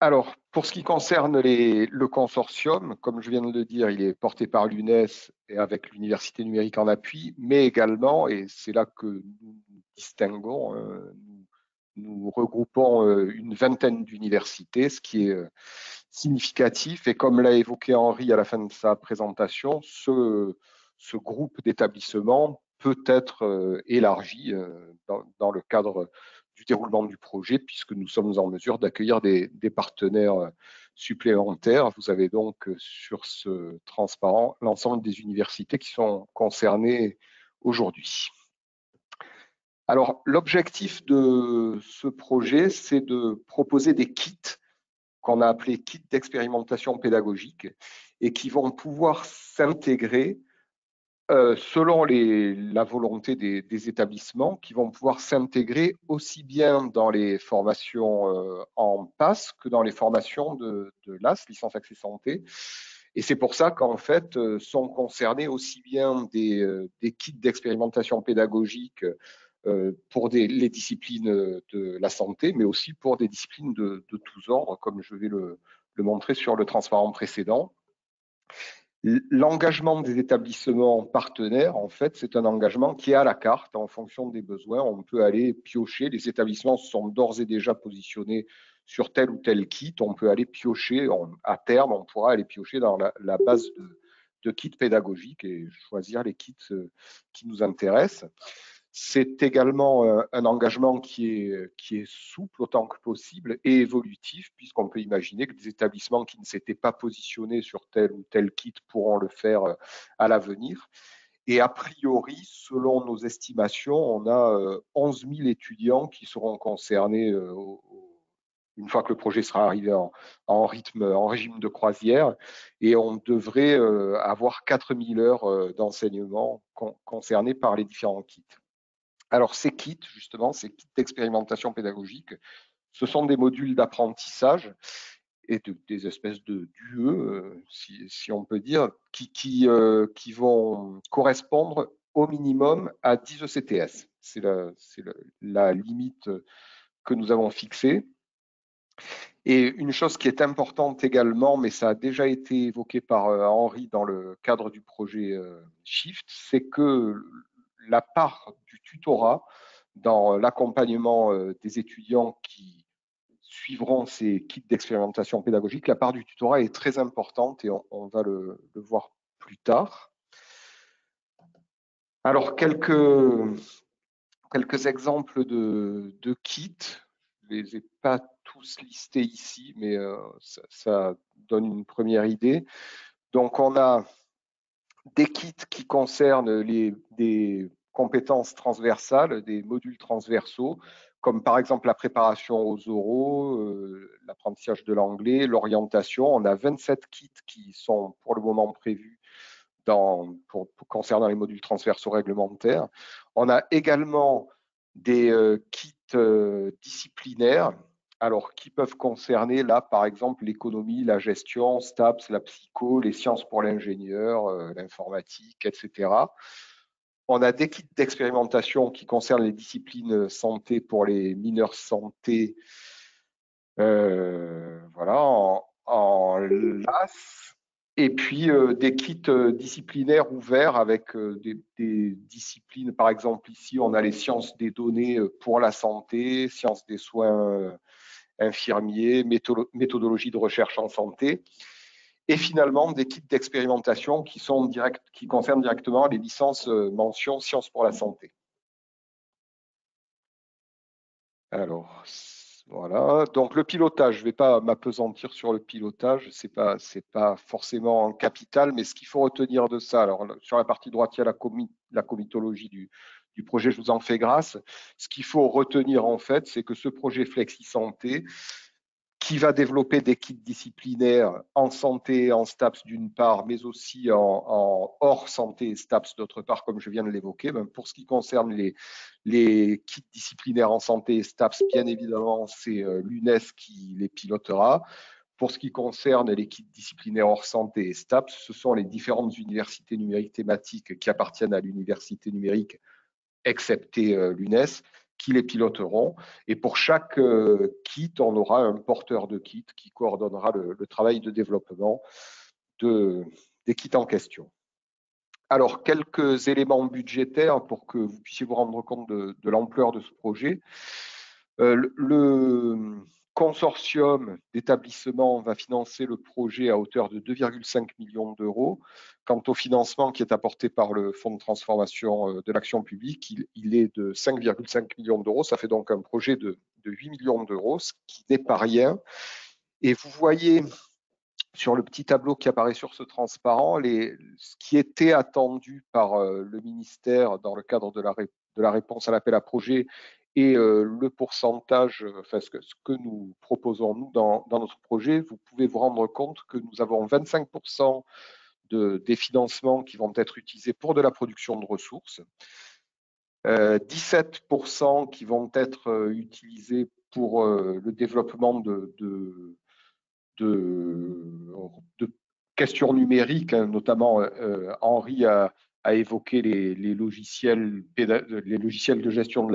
Alors, pour ce qui concerne le consortium, comme je viens de le dire, il est porté par l'UNES et avec l'Université numérique en appui, mais également, et c'est là que nous nous distinguons, nous regroupons une vingtaine d'universités, ce qui est significatif. Et comme l'a évoqué Henri à la fin de sa présentation, ce groupe d'établissements peut être élargi dans le cadre du déroulement du projet, puisque nous sommes en mesure d'accueillir des partenaires supplémentaires. Vous avez donc sur ce transparent l'ensemble des universités qui sont concernées aujourd'hui. Alors, l'objectif de ce projet, c'est de proposer des kits qu'on a appelés kits d'expérimentation pédagogique et qui vont pouvoir s'intégrer selon la volonté des établissements, qui vont pouvoir s'intégrer aussi bien dans les formations en PASS que dans les formations de LAS, licence accès santé. Et c'est pour ça qu'en fait, sont concernés aussi bien des kits d'expérimentation pédagogique pour les disciplines de la santé, mais aussi pour des disciplines de tous ordres, comme je vais le montrer sur le transparent précédent. L'engagement des établissements partenaires, en fait, c'est un engagement qui est à la carte en fonction des besoins. On peut aller piocher. Les établissements sont d'ores et déjà positionnés sur tel ou tel kit. On peut aller piocher. À terme, on pourra aller piocher dans la base de kits pédagogiques et choisir les kits qui nous intéressent. C'est également un engagement qui est souple autant que possible et évolutif, puisqu'on peut imaginer que des établissements qui ne s'étaient pas positionnés sur tel ou tel kit pourront le faire à l'avenir. Et a priori, selon nos estimations, on a 11 000 étudiants qui seront concernés une fois que le projet sera arrivé en régime de croisière, et on devrait avoir 4 000 heures d'enseignement concernées par les différents kits. Alors, ces kits, justement, ces kits d'expérimentation pédagogique, ce sont des modules d'apprentissage et des espèces d'UE, si on peut dire, qui vont correspondre au minimum à 10 ECTS. C'est la limite que nous avons fixée. Et une chose qui est importante également, mais ça a déjà été évoqué par Henri dans le cadre du projet Shift, c'est que la part du tutorat dans l'accompagnement des étudiants qui suivront ces kits d'expérimentation pédagogique, la part du tutorat est très importante et on va le voir plus tard. Alors, quelques exemples de kits. Je ne les ai pas tous listés ici, mais ça donne une première idée. Donc, on a des kits qui concernent des compétences transversales, des modules transversaux, comme par exemple la préparation aux oraux, l'apprentissage de l'anglais, l'orientation. On a 27 kits qui sont pour le moment prévus concernant les modules transversaux réglementaires. On a également des kits disciplinaires, alors qui peuvent concerner là par exemple l'économie, la gestion, STAPS, la psycho, les sciences pour l'ingénieur, l'informatique, etc. On a des kits d'expérimentation qui concernent les disciplines santé pour les mineurs santé, voilà, en LAS. Et puis des kits disciplinaires ouverts avec des disciplines, par exemple ici on a les sciences des données pour la santé, sciences des soins infirmiers, méthodologie de recherche en santé. et finalement des kits d'expérimentation qui concernent directement les licences mention sciences pour la santé. Alors, voilà. Donc le pilotage, je ne vais pas m'appesantir sur le pilotage, c'est pas forcément capital, mais ce qu'il faut retenir de ça, alors sur la partie droite, il y a la comitologie du projet, je vous en fais grâce. Ce qu'il faut retenir en fait, c'est que ce projet Flexi Santé, qui va développer des kits disciplinaires en santé, en STAPS d'une part, mais aussi en hors santé et STAPS d'autre part, comme je viens de l'évoquer. Pour ce qui concerne les kits disciplinaires en santé et STAPS, bien évidemment, c'est l'UNES qui les pilotera. Pour ce qui concerne les kits disciplinaires hors santé et STAPS, ce sont les différentes universités numériques thématiques qui appartiennent à l'université numérique, excepté l'UNES, qui les piloteront. Et pour chaque kit, on aura un porteur de kit qui coordonnera le travail de développement des kits en question. Alors, quelques éléments budgétaires pour que vous puissiez vous rendre compte de l'ampleur de ce projet. Le consortium d'établissements va financer le projet à hauteur de 2,5 millions d'euros. Quant au financement qui est apporté par le Fonds de transformation de l'action publique, il est de 5,5 millions d'euros. Ça fait donc un projet de 8 millions d'euros, ce qui n'est pas rien. Et vous voyez sur le petit tableau qui apparaît sur ce transparent, ce qui était attendu par le ministère dans le cadre de la réponse à l'appel à projet et le pourcentage, enfin ce que nous proposons nous dans notre projet, vous pouvez vous rendre compte que nous avons 25% des financements qui vont être utilisés pour de la production de ressources, 17% qui vont être utilisés pour le développement de questions numériques, hein, notamment Henri a évoqué les logiciels de gestion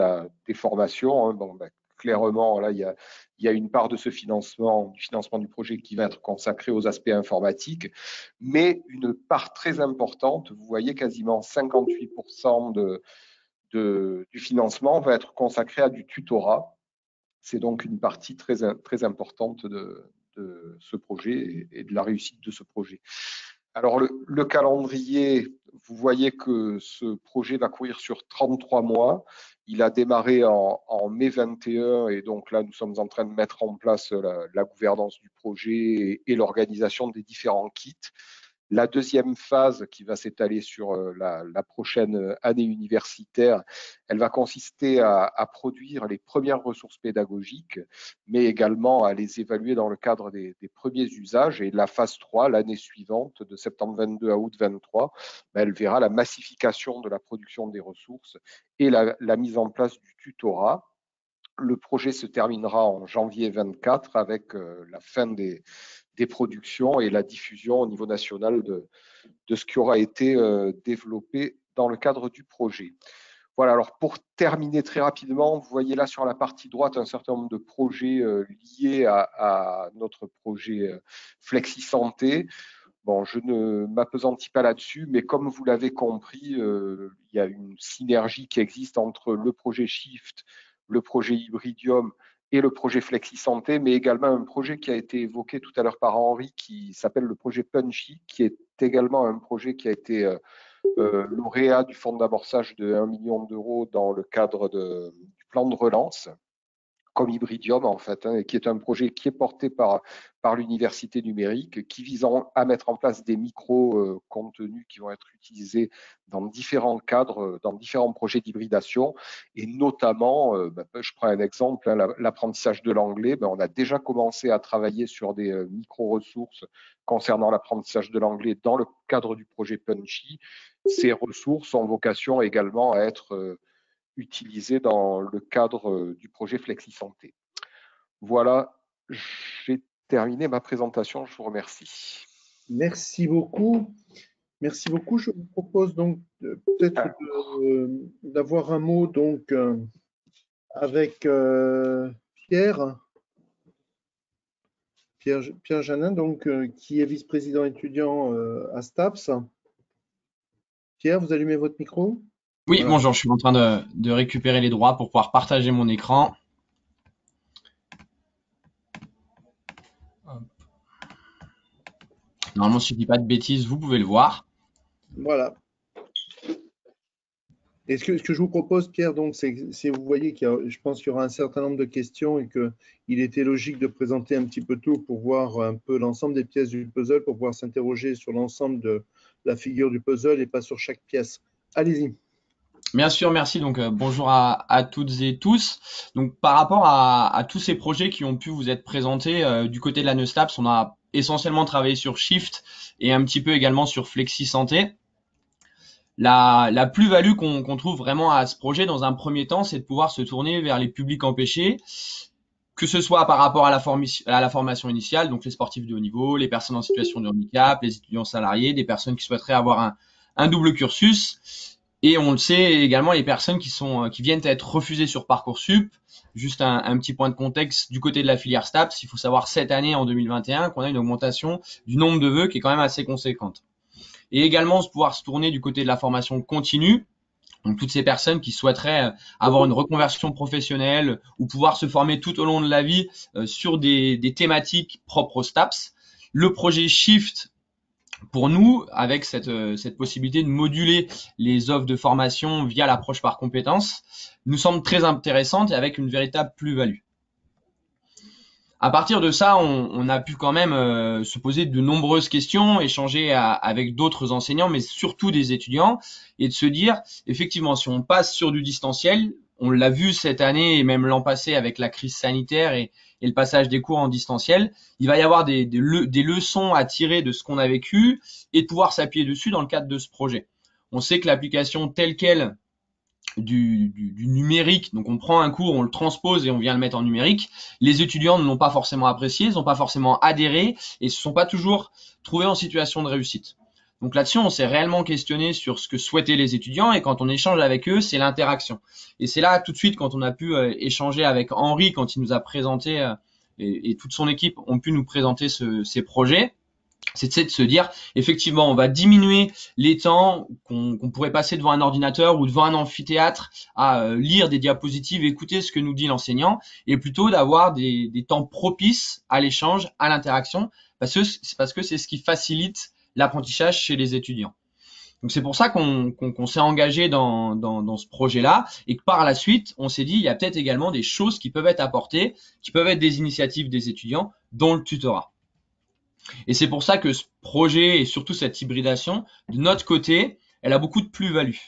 des formations. Hein. Bon, ben, clairement, là, il y a une part de ce financement, du financement du projet qui va être consacré aux aspects informatiques, mais une part très importante, vous voyez quasiment 58% du financement va être consacré à du tutorat. C'est donc une partie très, très importante de ce projet et de la réussite de ce projet. Alors, le calendrier, vous voyez que ce projet va courir sur 33 mois. Il a démarré en mai 21 et donc là, nous sommes en train de mettre en place la gouvernance du projet et l'organisation des différents kits. La deuxième phase qui va s'étaler sur la prochaine année universitaire, elle va consister à produire les premières ressources pédagogiques, mais également à les évaluer dans le cadre des premiers usages. Et la phase 3, l'année suivante, de septembre 22 à août 23, elle verra la massification de la production des ressources et la mise en place du tutorat. Le projet se terminera en janvier 24 avec la fin des productions et la diffusion au niveau national de ce qui aura été développé dans le cadre du projet. Voilà, alors pour terminer très rapidement, vous voyez là sur la partie droite un certain nombre de projets liés à notre projet Flexi Santé. Bon, je ne m'appesantis pas là-dessus, mais comme vous l'avez compris, il y a une synergie qui existe entre le projet Shift, le projet Hybridium et le projet Flexi Santé, mais également un projet qui a été évoqué tout à l'heure par Henri, qui s'appelle le projet Punchy, qui est également un projet qui a été lauréat du fonds d'amorçage de 1 million d'euros dans le cadre du plan de relance, comme Hybridium en fait, hein, et qui est un projet qui est porté par l'université numérique, qui vise à mettre en place des micro-contenus qui vont être utilisés dans différents cadres, dans différents projets d'hybridation, et notamment, je prends un exemple, hein, l'apprentissage de l'anglais, on a déjà commencé à travailler sur des micro-ressources concernant l'apprentissage de l'anglais dans le cadre du projet Punchy. Ces ressources ont vocation également à être utilisé dans le cadre du projet Flexi Santé. Voilà, j'ai terminé ma présentation, je vous remercie. Merci beaucoup. Merci beaucoup. Je vous propose donc peut-être d'avoir un mot donc avec Pierre Janin, donc qui est vice-président étudiant à STAPS. Pierre, vous allumez votre micro? Oui, voilà. Bonjour, je suis en train de récupérer les droits pour pouvoir partager mon écran. Normalement, si je dis pas de bêtises, vous pouvez le voir. Voilà. Et ce que je vous propose, Pierre, donc, c'est vous voyez je pense qu'il y aura un certain nombre de questions et qu'il était logique de présenter un petit peu tout pour voir un peu l'ensemble des pièces du puzzle, pour pouvoir s'interroger sur l'ensemble de la figure du puzzle et pas sur chaque pièce. Allez-y. Bien sûr, merci. Donc, bonjour à toutes et tous. Donc, par rapport à tous ces projets qui ont pu vous être présentés du côté de la Neustaps, on a essentiellement travaillé sur Shift et un petit peu également sur Flexi Santé. La plus-value qu'on trouve vraiment à ce projet dans un premier temps, c'est de pouvoir se tourner vers les publics empêchés, que ce soit par rapport à la formation initiale, donc les sportifs de haut niveau, les personnes en situation de handicap, les étudiants salariés, des personnes qui souhaiteraient avoir un double cursus. Et on le sait également, les personnes qui viennent à être refusées sur Parcoursup. Juste un petit point de contexte du côté de la filière STAPS, il faut savoir cette année, en 2021, qu'on a une augmentation du nombre de vœux qui est quand même assez conséquente. Et également pouvoir se tourner du côté de la formation continue, donc toutes ces personnes qui souhaiteraient avoir une reconversion professionnelle ou pouvoir se former tout au long de la vie sur des thématiques propres aux STAPS. Le projet Shift, pour nous, avec cette possibilité de moduler les offres de formation via l'approche par compétences, nous semble très intéressante et avec une véritable plus-value. À partir de ça, on a pu quand même se poser de nombreuses questions, échanger avec d'autres enseignants, mais surtout des étudiants, et de se dire, effectivement, si on passe sur du distanciel, on l'a vu cette année et même l'an passé avec la crise sanitaire et le passage des cours en distanciel, il va y avoir des leçons à tirer de ce qu'on a vécu et de pouvoir s'appuyer dessus dans le cadre de ce projet. On sait que l'application telle qu'elle du numérique, donc on prend un cours, on le transpose et on vient le mettre en numérique, les étudiants ne l'ont pas forcément apprécié, ils n'ont pas forcément adhéré et se sont pas toujours trouvés en situation de réussite. Donc là-dessus, on s'est réellement questionné sur ce que souhaitaient les étudiants et quand on échange avec eux, c'est l'interaction. Et c'est là tout de suite quand on a pu échanger avec Henri, quand il nous a présenté et toute son équipe ont pu nous présenter ces projets. C'est de se dire, effectivement, on va diminuer les temps qu'on pourrait passer devant un ordinateur ou devant un amphithéâtre à lire des diapositives, écouter ce que nous dit l'enseignant, et plutôt d'avoir des temps propices à l'échange, à l'interaction, parce que c'est ce qui facilite l'apprentissage chez les étudiants. Donc c'est pour ça qu'on s'est engagé dans ce projet-là, et que par la suite, on s'est dit, il y a peut-être également des choses qui peuvent être apportées, qui peuvent être des initiatives des étudiants, dont le tutorat. Et c'est pour ça que ce projet et surtout cette hybridation, de notre côté, elle a beaucoup de plus-value.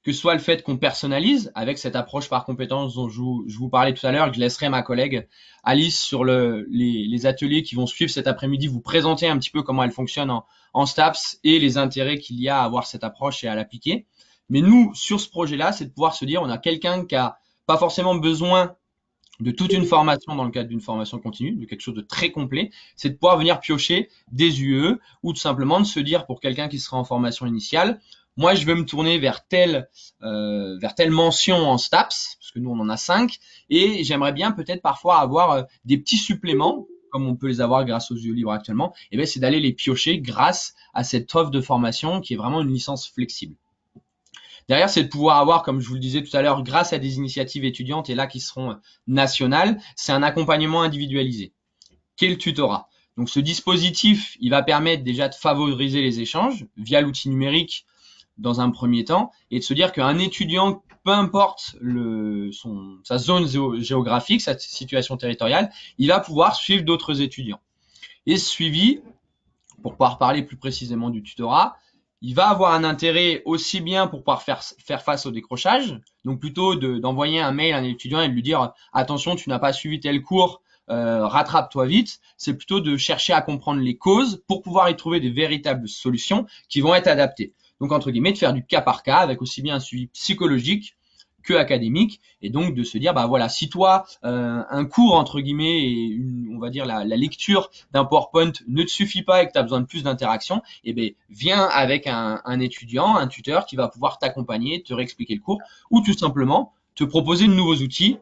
Que ce soit le fait qu'on personnalise avec cette approche par compétences dont je vous parlais tout à l'heure, que je laisserai ma collègue Alice sur les ateliers qui vont suivre cet après-midi, vous présenter un petit peu comment elle fonctionne en STAPS et les intérêts qu'il y a à avoir cette approche et à l'appliquer. Mais nous, sur ce projet-là, c'est de pouvoir se dire, on a quelqu'un qui a pas forcément besoin de toute une formation dans le cadre d'une formation continue, de quelque chose de très complet, c'est de pouvoir venir piocher des UE ou tout simplement de se dire pour quelqu'un qui sera en formation initiale, moi je veux me tourner vers telle mention en STAPS, parce que nous on en a 5, et j'aimerais bien peut-être parfois avoir des petits suppléments, comme on peut les avoir grâce aux UE libres actuellement, et bien c'est d'aller les piocher grâce à cette offre de formation qui est vraiment une licence flexible. Derrière, c'est de pouvoir avoir, comme je vous le disais tout à l'heure, grâce à des initiatives étudiantes et là qui seront nationales, c'est un accompagnement individualisé. Qu'est le tutorat? Donc ce dispositif, il va permettre déjà de favoriser les échanges via l'outil numérique dans un premier temps et de se dire qu'un étudiant, peu importe sa zone géographique, sa situation territoriale, il va pouvoir suivre d'autres étudiants. Et ce suivi, pour pouvoir parler plus précisément du tutorat, il va avoir un intérêt aussi bien pour pouvoir faire face au décrochage, donc plutôt d'envoyer un mail à un étudiant et de lui dire « Attention, tu n'as pas suivi tel cours, rattrape-toi vite », c'est plutôt de chercher à comprendre les causes pour pouvoir y trouver des véritables solutions qui vont être adaptées. Donc, entre guillemets, de faire du cas par cas avec aussi bien un suivi psychologique que académique et donc de se dire bah voilà, si toi un cours entre guillemets et on va dire la lecture d'un PowerPoint ne te suffit pas et que tu as besoin de plus d'interaction, et ben viens avec un étudiant, un tuteur qui va pouvoir t'accompagner, te réexpliquer le cours ou tout simplement te proposer de nouveaux outils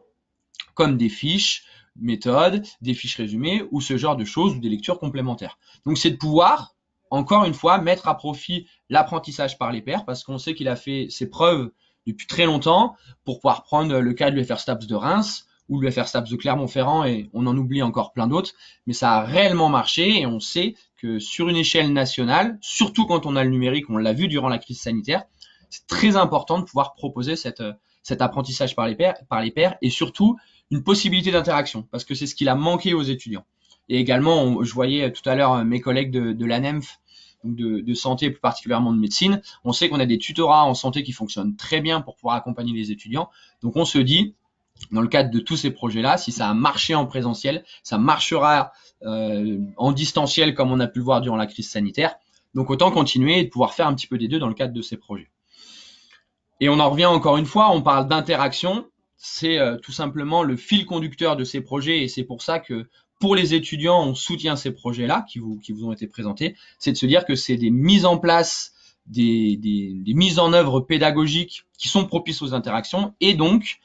comme des fiches méthodes, des fiches résumées ou ce genre de choses ou des lectures complémentaires. Donc c'est de pouvoir encore une fois mettre à profit l'apprentissage par les pairs parce qu'on sait qu'il a fait ses preuves depuis très longtemps pour pouvoir prendre le cas de l'UFR STAPS de Reims ou l'UFR STAPS de Clermont-Ferrand, et on en oublie encore plein d'autres, mais ça a réellement marché et on sait que sur une échelle nationale, surtout quand on a le numérique, on l'a vu durant la crise sanitaire, c'est très important de pouvoir proposer cet apprentissage par les pairs et surtout une possibilité d'interaction, parce que c'est ce qu'il a manqué aux étudiants. Et également, je voyais tout à l'heure mes collègues de l'ANEMF, de santé, plus particulièrement de médecine. On sait qu'on a des tutorats en santé qui fonctionnent très bien pour pouvoir accompagner les étudiants. Donc on se dit, dans le cadre de tous ces projets-là, si ça a marché en présentiel, ça marchera en distanciel comme on a pu le voir durant la crise sanitaire. Donc autant continuer et de pouvoir faire un petit peu des deux dans le cadre de ces projets. Et on en revient encore une fois, on parle d'interaction, c'est tout simplement le fil conducteur de ces projets et c'est pour ça que pour les étudiants, on soutient ces projets-là qui vous ont été présentés, c'est de se dire que c'est des mises en place, des mises en œuvre pédagogiques qui sont propices aux interactions et donc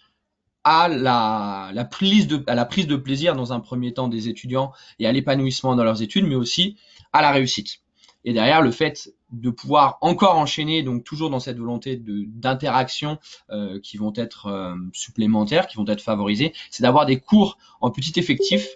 à la prise de plaisir dans un premier temps des étudiants et à l'épanouissement dans leurs études, mais aussi à la réussite. Et derrière, le fait de pouvoir encore enchaîner, donc toujours dans cette volonté d'interaction qui vont être supplémentaires, qui vont être favorisées, c'est d'avoir des cours en petit effectif.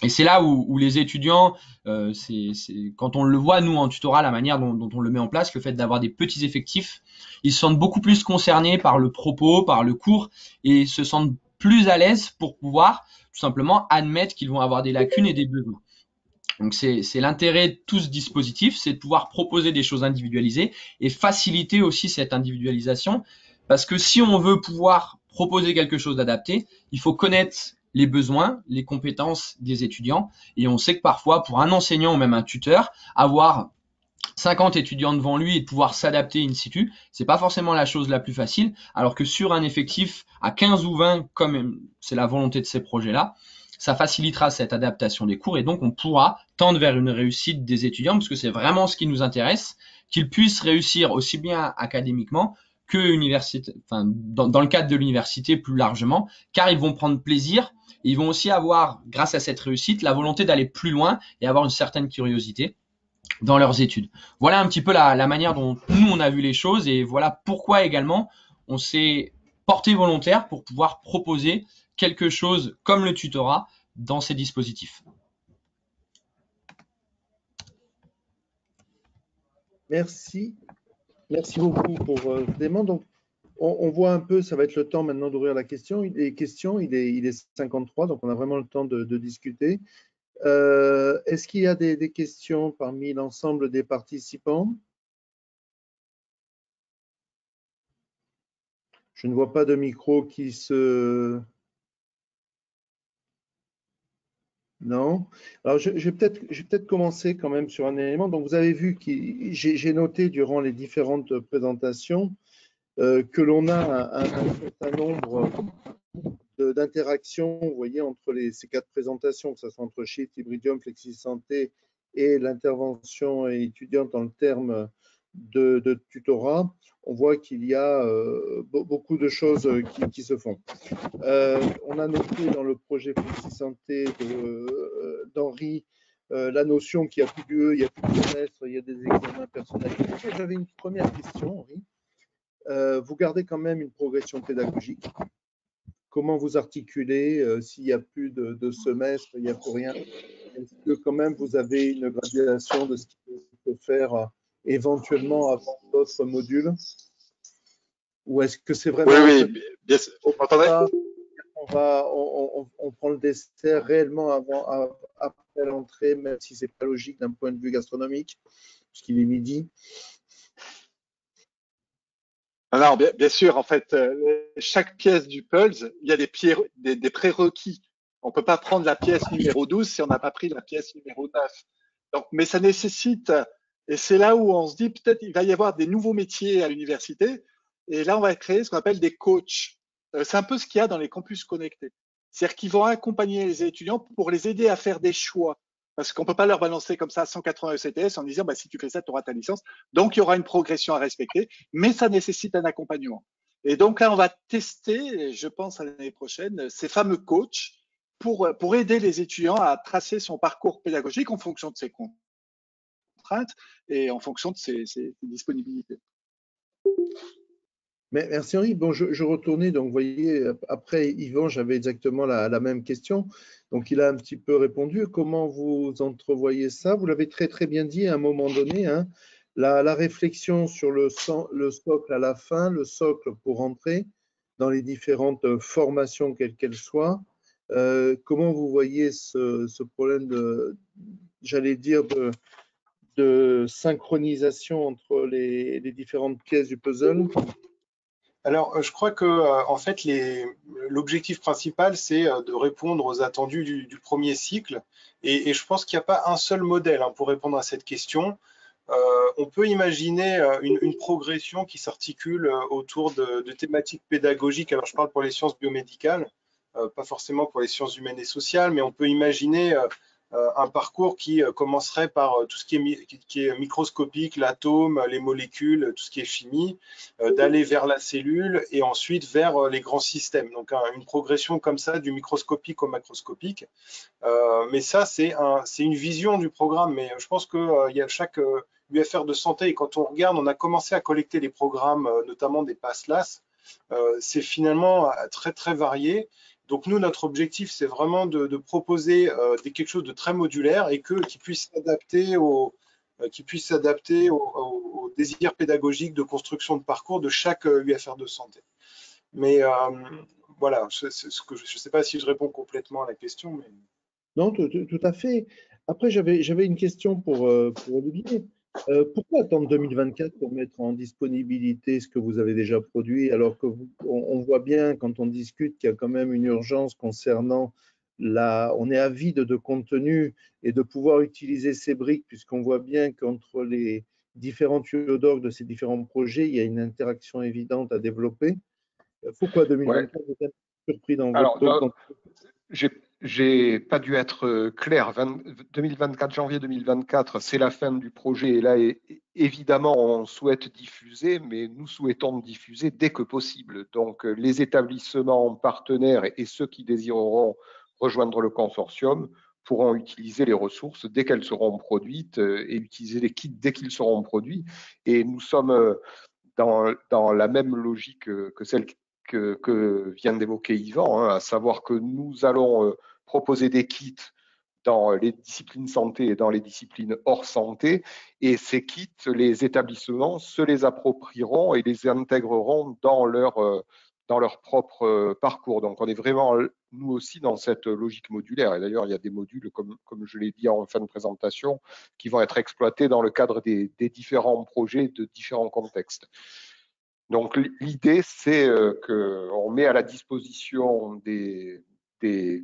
Et c'est là où les étudiants, quand on le voit, nous, en tutorat, la manière dont on le met en place, le fait d'avoir des petits effectifs, ils se sentent beaucoup plus concernés par le propos, par le cours, et se sentent plus à l'aise pour pouvoir tout simplement admettre qu'ils vont avoir des lacunes et des besoins. Donc c'est l'intérêt de tout ce dispositif, c'est de pouvoir proposer des choses individualisées et faciliter aussi cette individualisation, parce que si on veut pouvoir proposer quelque chose d'adapté, il faut connaître les besoins, les compétences des étudiants, et on sait que parfois pour un enseignant ou même un tuteur, avoir 50 étudiants devant lui et de pouvoir s'adapter in situ, c'est pas forcément la chose la plus facile, alors que sur un effectif à 15 ou 20, comme c'est la volonté de ces projets-là, ça facilitera cette adaptation des cours et donc on pourra tendre vers une réussite des étudiants parce que c'est vraiment ce qui nous intéresse, qu'ils puissent réussir aussi bien académiquement que dans le cadre de l'université plus largement, car ils vont prendre plaisir et ils vont aussi avoir, grâce à cette réussite, la volonté d'aller plus loin et avoir une certaine curiosité dans leurs études. Voilà un petit peu la manière dont nous on a vu les choses et voilà pourquoi également on s'est porté volontaire pour pouvoir proposer quelque chose comme le tutorat dans ces dispositifs. Merci. Merci beaucoup pour ce dément. Donc, on voit un peu, ça va être le temps maintenant d'ouvrir la question. Il est 53, donc on a vraiment le temps de discuter. Est-ce qu'il y a des questions parmi l'ensemble des participants? Je ne vois pas de micro qui se... Non. Alors, je vais peut-être commencer quand même sur un élément. Donc, vous avez vu que j'ai noté durant les différentes présentations que l'on a un certain nombre d'interactions, vous voyez, entre ces quatre présentations, que ce soit entre Shift, Hybridium, Flexi-Santé et l'intervention étudiante en termes de tutorat. On voit qu'il y a beaucoup de choses qui se font. On a noté dans le projet Flexi-Santé d'Henri la notion qu'il n'y a plus d'UE, il n'y a plus de semestre, il y a des examens personnalisés. J'avais une première question, Henri. Vous gardez quand même une progression pédagogique. Comment vous articulez s'il n'y a plus de semestre, il n'y a plus rien? Est-ce que quand même vous avez une graduation de ce qui peut faire éventuellement avant d'autres modules? Ou est-ce que c'est vraiment... Oui, bien sûr. On prend le dessert réellement après l'entrée, même si ce n'est pas logique d'un point de vue gastronomique, puisqu'il est midi. Alors, bien sûr, en fait, chaque pièce du Pulse, il y a des prérequis. On ne peut pas prendre la pièce numéro 12 si on n'a pas pris la pièce numéro 9. Donc, mais ça nécessite, et c'est là où on se dit peut-être il va y avoir des nouveaux métiers à l'université, et là, on va créer ce qu'on appelle des coachs. C'est un peu ce qu'il y a dans les campus connectés. C'est-à-dire qu'ils vont accompagner les étudiants pour les aider à faire des choix. Parce qu'on ne peut pas leur balancer comme ça 180 ECTS en disant bah, si tu fais ça, tu auras ta licence. Donc, il y aura une progression à respecter, mais ça nécessite un accompagnement. Et donc là, on va tester, je pense à l'année prochaine, ces fameux coachs pour aider les étudiants à tracer son parcours pédagogique en fonction de ses contraintes et en fonction de ses disponibilités. Merci Henri. Bon, je retournais, donc vous voyez, après Yvan, j'avais exactement la même question. Donc il a un petit peu répondu. Comment vous entrevoyez ça? Vous l'avez très bien dit à un moment donné, hein, la réflexion sur le socle à la fin, le socle pour entrer dans les différentes formations, quelles qu'elles soient. Comment vous voyez ce problème j'allais dire, de synchronisation entre les différentes pièces du puzzle? Alors, je crois que en fait, l'objectif principal, c'est de répondre aux attendus du premier cycle. Et je pense qu'il n'y a pas un seul modèle hein, pour répondre à cette question. On peut imaginer une progression qui s'articule autour de thématiques pédagogiques. Alors, je parle pour les sciences biomédicales, pas forcément pour les sciences humaines et sociales, mais on peut imaginer un parcours qui commencerait par tout ce qui est microscopique, l'atome, les molécules, tout ce qui est chimie, d'aller vers la cellule et ensuite vers les grands systèmes. Donc une progression comme ça du microscopique au macroscopique. Mais ça, c'est une vision du programme. Mais je pense qu'il y a chaque UFR de santé, et quand on regarde, on a commencé à collecter les programmes, notamment des PASS-LAS. C'est finalement très varié. Donc nous, notre objectif, c'est vraiment de proposer quelque chose de très modulaire et qui puisse s'adapter aux désirs pédagogiques de construction de parcours de chaque UFR de santé. Mais voilà, je ne sais pas si je réponds complètement à la question. Mais... Non, tout à fait. Après, j'avais une question pour Olivier. Pourquoi attendre 2024 pour mettre en disponibilité ce que vous avez déjà produit, alors que on voit bien quand on discute qu'il y a quand même une urgence concernant on est avide de contenu et de pouvoir utiliser ces briques, puisqu'on voit bien qu'entre les différents tuyaux d'orgue de ces différents projets, il y a une interaction évidente à développer. Pourquoi 2024? Vous êtes surpris dans votre... J'ai pas dû être clair. janvier 2024, c'est la fin du projet. Et là, évidemment, on souhaite diffuser, mais nous souhaitons diffuser dès que possible. Donc, les établissements partenaires et ceux qui désireront rejoindre le consortium pourront utiliser les ressources dès qu'elles seront produites et utiliser les kits dès qu'ils seront produits. Et nous sommes dans la même logique que celle que vient d'évoquer Yvan, hein, à savoir que nous allons proposer des kits dans les disciplines santé et dans les disciplines hors santé, et ces kits, les établissements se les approprieront et les intégreront dans leur propre parcours. Donc on est vraiment, nous aussi, dans cette logique modulaire. Et d'ailleurs, il y a des modules, comme je l'ai dit en fin de présentation, qui vont être exploités dans le cadre des différents projets de différents contextes. Donc l'idée, c'est qu'on met à la disposition des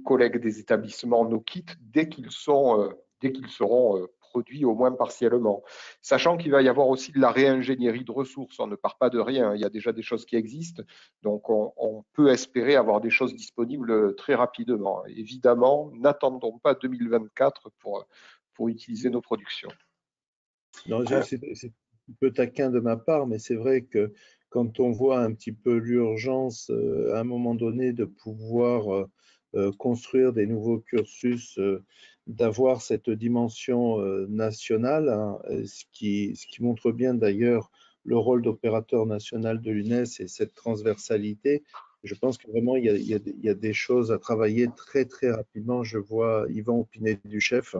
collègues des établissements nos kits dès qu'ils seront produits au moins partiellement. Sachant qu'il va y avoir aussi de la réingénierie de ressources, on ne part pas de rien, il y a déjà des choses qui existent, donc on peut espérer avoir des choses disponibles très rapidement. Évidemment, n'attendons pas 2024 pour utiliser nos productions. Non, c'est un peu taquin de ma part, mais c'est vrai que quand on voit un petit peu l'urgence à un moment donné de pouvoir construire des nouveaux cursus, d'avoir cette dimension nationale, hein, ce qui montre bien d'ailleurs le rôle d'opérateur national de l'UNES et cette transversalité. Je pense que vraiment il y a des choses à travailler très rapidement. Je vois Yvan opiner du chef.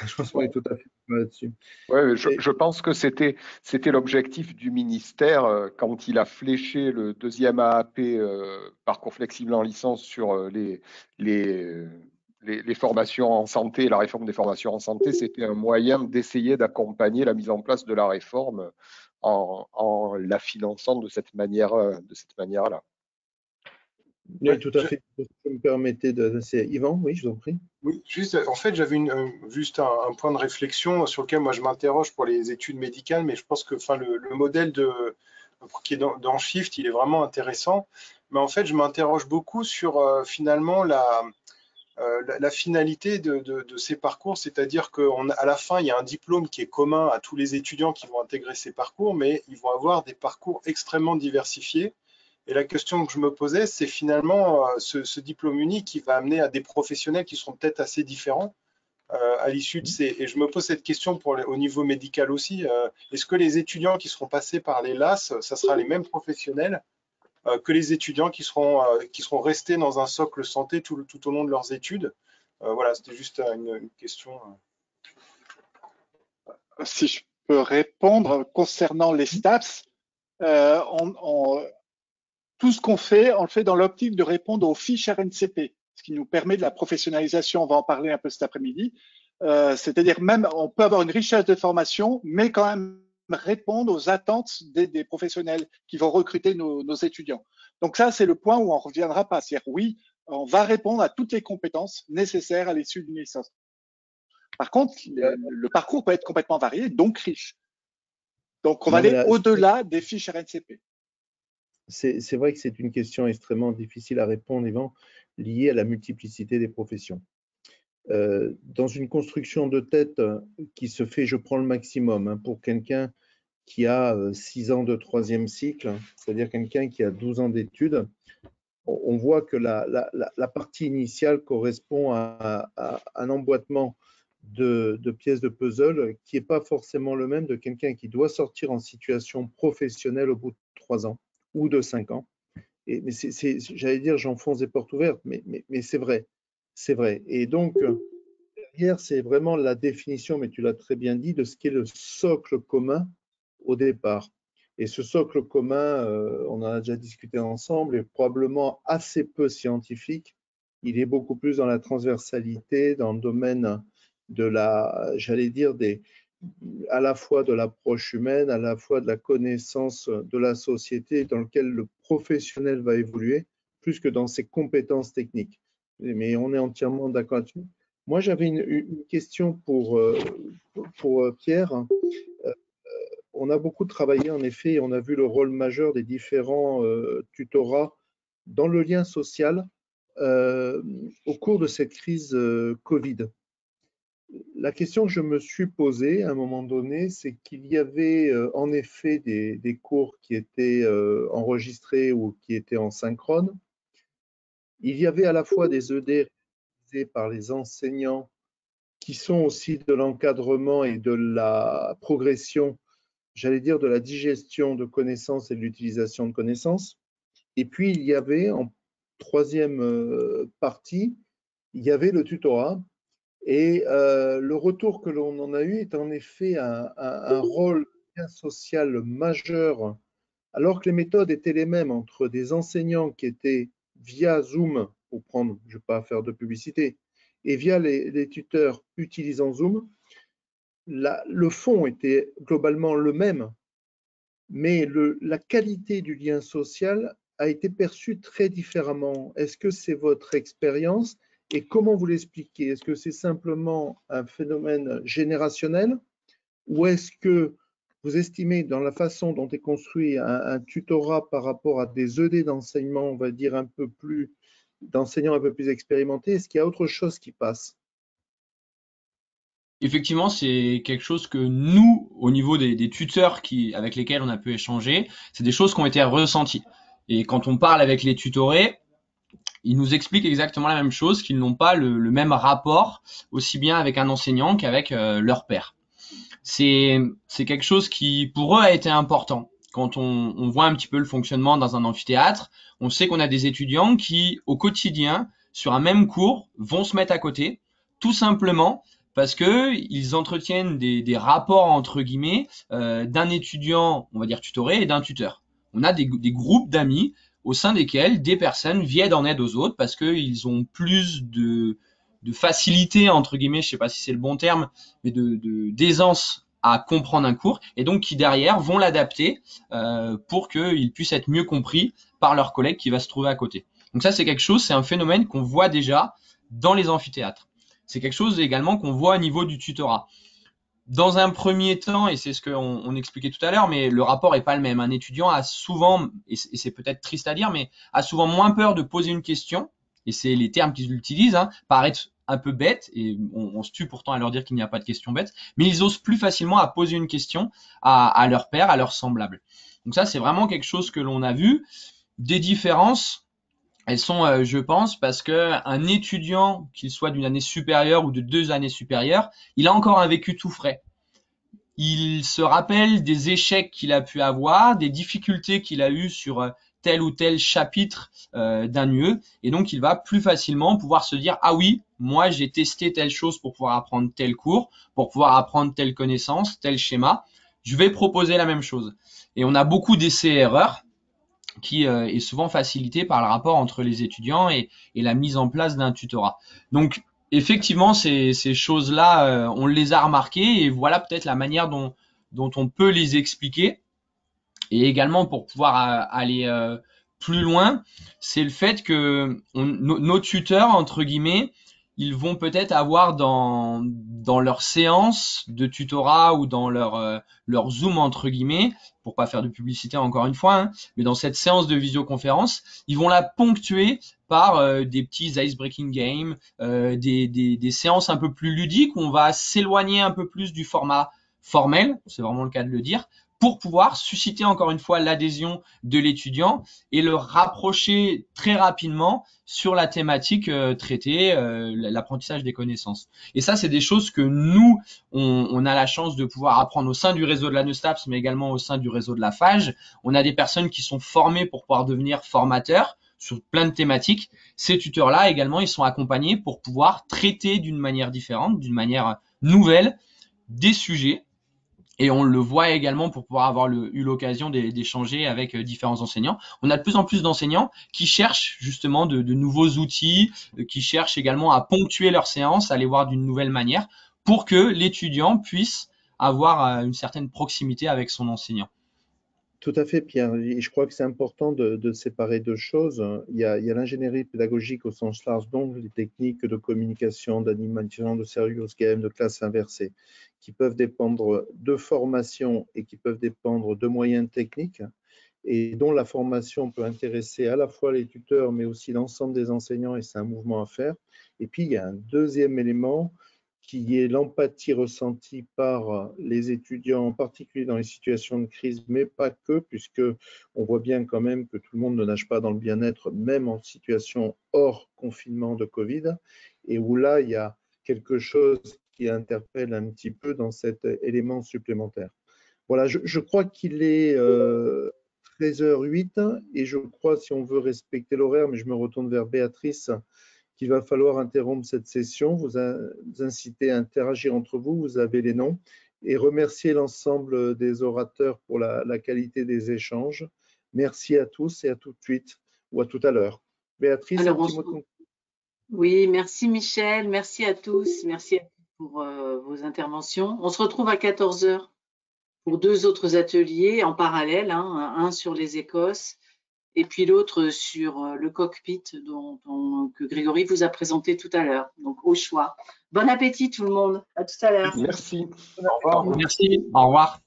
Je pense qu'on est tout à fait là-dessus. Ouais, je pense que c'était l'objectif du ministère quand il a fléché le deuxième AAP parcours flexible en licence sur les formations en santé, la réforme des formations en santé. C'était un moyen d'essayer d'accompagner la mise en place de la réforme en la finançant de cette manière-là. Oui, tout à fait. Si vous me permettez c'est Yvan, oui, je vous en prie. Oui, en fait, j'avais juste un point de réflexion sur lequel moi je m'interroge pour les études médicales, mais je pense que le modèle qui est dans Shift, il est vraiment intéressant. Mais en fait, je m'interroge beaucoup sur finalement la finalité de ces parcours, c'est-à-dire qu'à la fin, il y a un diplôme qui est commun à tous les étudiants qui vont intégrer ces parcours, mais ils vont avoir des parcours extrêmement diversifiés. Et la question que je me posais, c'est finalement ce diplôme unique qui va amener à des professionnels qui seront peut-être assez différents à l'issue de ces... Et je me pose cette question au niveau médical aussi. Est-ce que les étudiants qui seront passés par les LAS, ça sera les mêmes professionnels que les étudiants qui seront restés dans un socle santé tout au long de leurs études. Voilà, c'était juste une question. Si je peux répondre concernant les STAPS, tout ce qu'on fait, on le fait dans l'optique de répondre aux fiches RNCP, ce qui nous permet de la professionnalisation. On va en parler un peu cet après-midi. C'est-à-dire même, on peut avoir une richesse de formation, mais quand même répondre aux attentes des professionnels qui vont recruter nos étudiants. Donc ça, c'est le point où on ne reviendra pas. C'est-à-dire, oui, on va répondre à toutes les compétences nécessaires à l'issue d'une licence. Par contre, le parcours peut être complètement varié, donc riche. Donc, on va aller au-delà des fiches RNCP. C'est vrai que c'est une question extrêmement difficile à répondre, Yvan, liée à la multiplicité des professions. Dans une construction de tête qui se fait, je prends le maximum, pour quelqu'un qui a 6 ans de 3e cycle, c'est-à-dire quelqu'un qui a 12 ans d'études, on voit que la partie initiale correspond à un emboîtement de pièces de puzzle qui n'est pas forcément le même de quelqu'un qui doit sortir en situation professionnelle au bout de 3 ans ou de 5 ans. Mais j'allais dire, j'enfonce des portes ouvertes, mais c'est vrai. C'est vrai. Et donc, derrière, c'est vraiment la définition, mais tu l'as très bien dit, de ce qu'est le socle commun au départ. Et ce socle commun, on en a déjà discuté ensemble, est probablement assez peu scientifique. Il est beaucoup plus dans la transversalité, dans le domaine de la, j'allais dire, à la fois de l'approche humaine, à la fois de la connaissance de la société dans lequel le professionnel va évoluer, plus que dans ses compétences techniques. Mais on est entièrement d'accord là-dessus. Moi, j'avais une question pour Pierre. On a beaucoup travaillé, en effet, et on a vu le rôle majeur des différents tutorats dans le lien social au cours de cette crise Covid. La question que je me suis posée à un moment donné, c'est qu'il y avait en effet des cours qui étaient enregistrés ou qui étaient en synchrone. Il y avait à la fois des ED réalisés par les enseignants qui sont aussi de l'encadrement et de la progression, j'allais dire de la digestion de connaissances et de l'utilisation de connaissances. Et puis, il y avait en 3e partie, il y avait le tutorat. Et le retour que l'on en a eu est en effet un rôle social majeur, alors que les méthodes étaient les mêmes entre des enseignants qui étaient via Zoom, pour prendre, je ne vais pas faire de publicité, et via les tuteurs utilisant Zoom. Le fond était globalement le même, mais la qualité du lien social a été perçue très différemment. Est-ce que c'est votre expérience et comment vous l'expliquez? Est-ce que c'est simplement un phénomène générationnel ou est-ce que vous estimez dans la façon dont est construit un tutorat par rapport à des ED d'enseignement, on va dire d'enseignants un peu plus expérimentés, est-ce qu'il y a autre chose qui passe? Effectivement, c'est quelque chose que nous, au niveau des tuteurs avec lesquels on a pu échanger, c'est des choses qui ont été ressenties. Et quand on parle avec les tutorés, ils nous expliquent exactement la même chose, qu'ils n'ont pas le même rapport, aussi bien avec un enseignant qu'avec leur père. C'est quelque chose qui, pour eux, a été important. Quand on voit un petit peu le fonctionnement dans un amphithéâtre, on sait qu'on a des étudiants qui, au quotidien, sur un même cours, vont se mettre à côté, tout simplement parce que ils entretiennent des rapports entre guillemets d'un étudiant, on va dire tutoré, et d'un tuteur. On a des groupes d'amis au sein desquels des personnes viennent en aide aux autres parce qu'ils ont plus de facilité entre guillemets, je sais pas si c'est le bon terme, mais d'aisance à comprendre un cours et donc qui derrière vont l'adapter pour qu'il puisse être mieux compris par leur collègue qui va se trouver à côté. Donc ça c'est quelque chose, c'est un phénomène qu'on voit déjà dans les amphithéâtres. C'est quelque chose également qu'on voit au niveau du tutorat. Dans un premier temps, et c'est ce qu'on expliquait tout à l'heure, mais le rapport est pas le même. Un étudiant a souvent, et c'est peut-être triste à dire, mais a souvent moins peur de poser une question, et c'est les termes qu'ils utilisent, paraître un peu bête, et on se tue pourtant à leur dire qu'il n'y a pas de question bête, mais ils osent plus facilement à poser une question à leur père, à leurs semblables. Donc ça, c'est vraiment quelque chose que l'on a vu. Des différences, elles sont, je pense, parce que un étudiant, qu'il soit d'une année supérieure ou de 2 années supérieures, il a encore un vécu tout frais. Il se rappelle des échecs qu'il a pu avoir, des difficultés qu'il a eues sur tel ou tel chapitre d'un UE, et donc il va plus facilement pouvoir se dire ah oui, moi j'ai testé telle chose pour pouvoir apprendre tel cours, pour pouvoir apprendre telle connaissance, tel schéma, je vais proposer la même chose. Et on a beaucoup d'essais-erreurs qui est souvent facilité par le rapport entre les étudiants et la mise en place d'un tutorat. Donc effectivement, ces choses-là, on les a remarquées et voilà peut-être la manière dont on peut les expliquer. Et également pour pouvoir aller plus loin, c'est le fait que nos tuteurs, entre guillemets, ils vont peut-être avoir dans leur séance de tutorat ou dans leur Zoom, entre guillemets, pour pas faire de publicité encore une fois, hein, mais dans cette séance de visioconférence, ils vont la ponctuer par des petits ice-breaking games, des séances un peu plus ludiques où on va s'éloigner un peu plus du format formel, c'est vraiment le cas de le dire, pour pouvoir susciter encore une fois l'adhésion de l'étudiant et le rapprocher très rapidement sur la thématique traitée, l'apprentissage des connaissances. Et ça, c'est des choses que nous, on a la chance de pouvoir apprendre au sein du réseau de la NEUSTAPS, mais également au sein du réseau de la FAGE. On a des personnes qui sont formées pour pouvoir devenir formateurs sur plein de thématiques. Ces tuteurs-là, également, ils sont accompagnés pour pouvoir traiter d'une manière différente, d'une manière nouvelle, des sujets. Et on le voit également pour pouvoir avoir eu l'occasion d'échanger avec différents enseignants. On a de plus en plus d'enseignants qui cherchent justement de nouveaux outils, qui cherchent également à ponctuer leurs séances, à les voir d'une nouvelle manière pour que l'étudiant puisse avoir une certaine proximité avec son enseignant. Tout à fait, Pierre. Et je crois que c'est important de séparer deux choses. Il y a l'ingénierie pédagogique au sens large, donc les techniques de communication, d'animation, de serious game, de classe inversée, qui peuvent dépendre de formation et qui peuvent dépendre de moyens techniques, et dont la formation peut intéresser à la fois les tuteurs, mais aussi l'ensemble des enseignants, et c'est un mouvement à faire. Et puis, il y a un deuxième élément qui est l'empathie ressentie par les étudiants, en particulier dans les situations de crise, mais pas que, puisque on voit bien quand même que tout le monde ne nage pas dans le bien-être, même en situation hors confinement de Covid, et où là, il y a quelque chose qui interpelle un petit peu dans cet élément supplémentaire. Voilà, je crois qu'il est 13h08 et je crois, si on veut respecter l'horaire, mais je me retourne vers Béatrice, qu'il va falloir interrompre cette session, vous inciter à interagir entre vous, vous avez les noms, et remercier l'ensemble des orateurs pour la qualité des échanges. Merci à tous et à tout de suite ou à tout à l'heure. Béatrice, un petit mot de conclusion. Oui, merci Michel, merci à tous, merci pour vos interventions. On se retrouve à 14h pour 2 autres ateliers en parallèle, hein, un sur les Écosses et puis l'autre sur le cockpit que Grégory vous a présenté tout à l'heure. Donc, au choix. Bon appétit tout le monde. À tout à l'heure. Merci. Au revoir. Merci. Au revoir.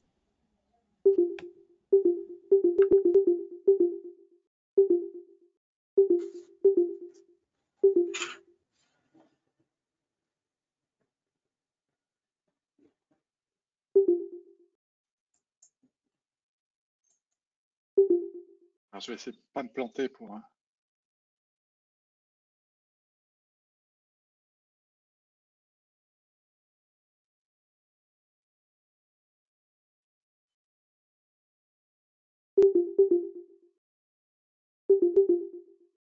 Alors, je vais essayer de ne pas me planter pour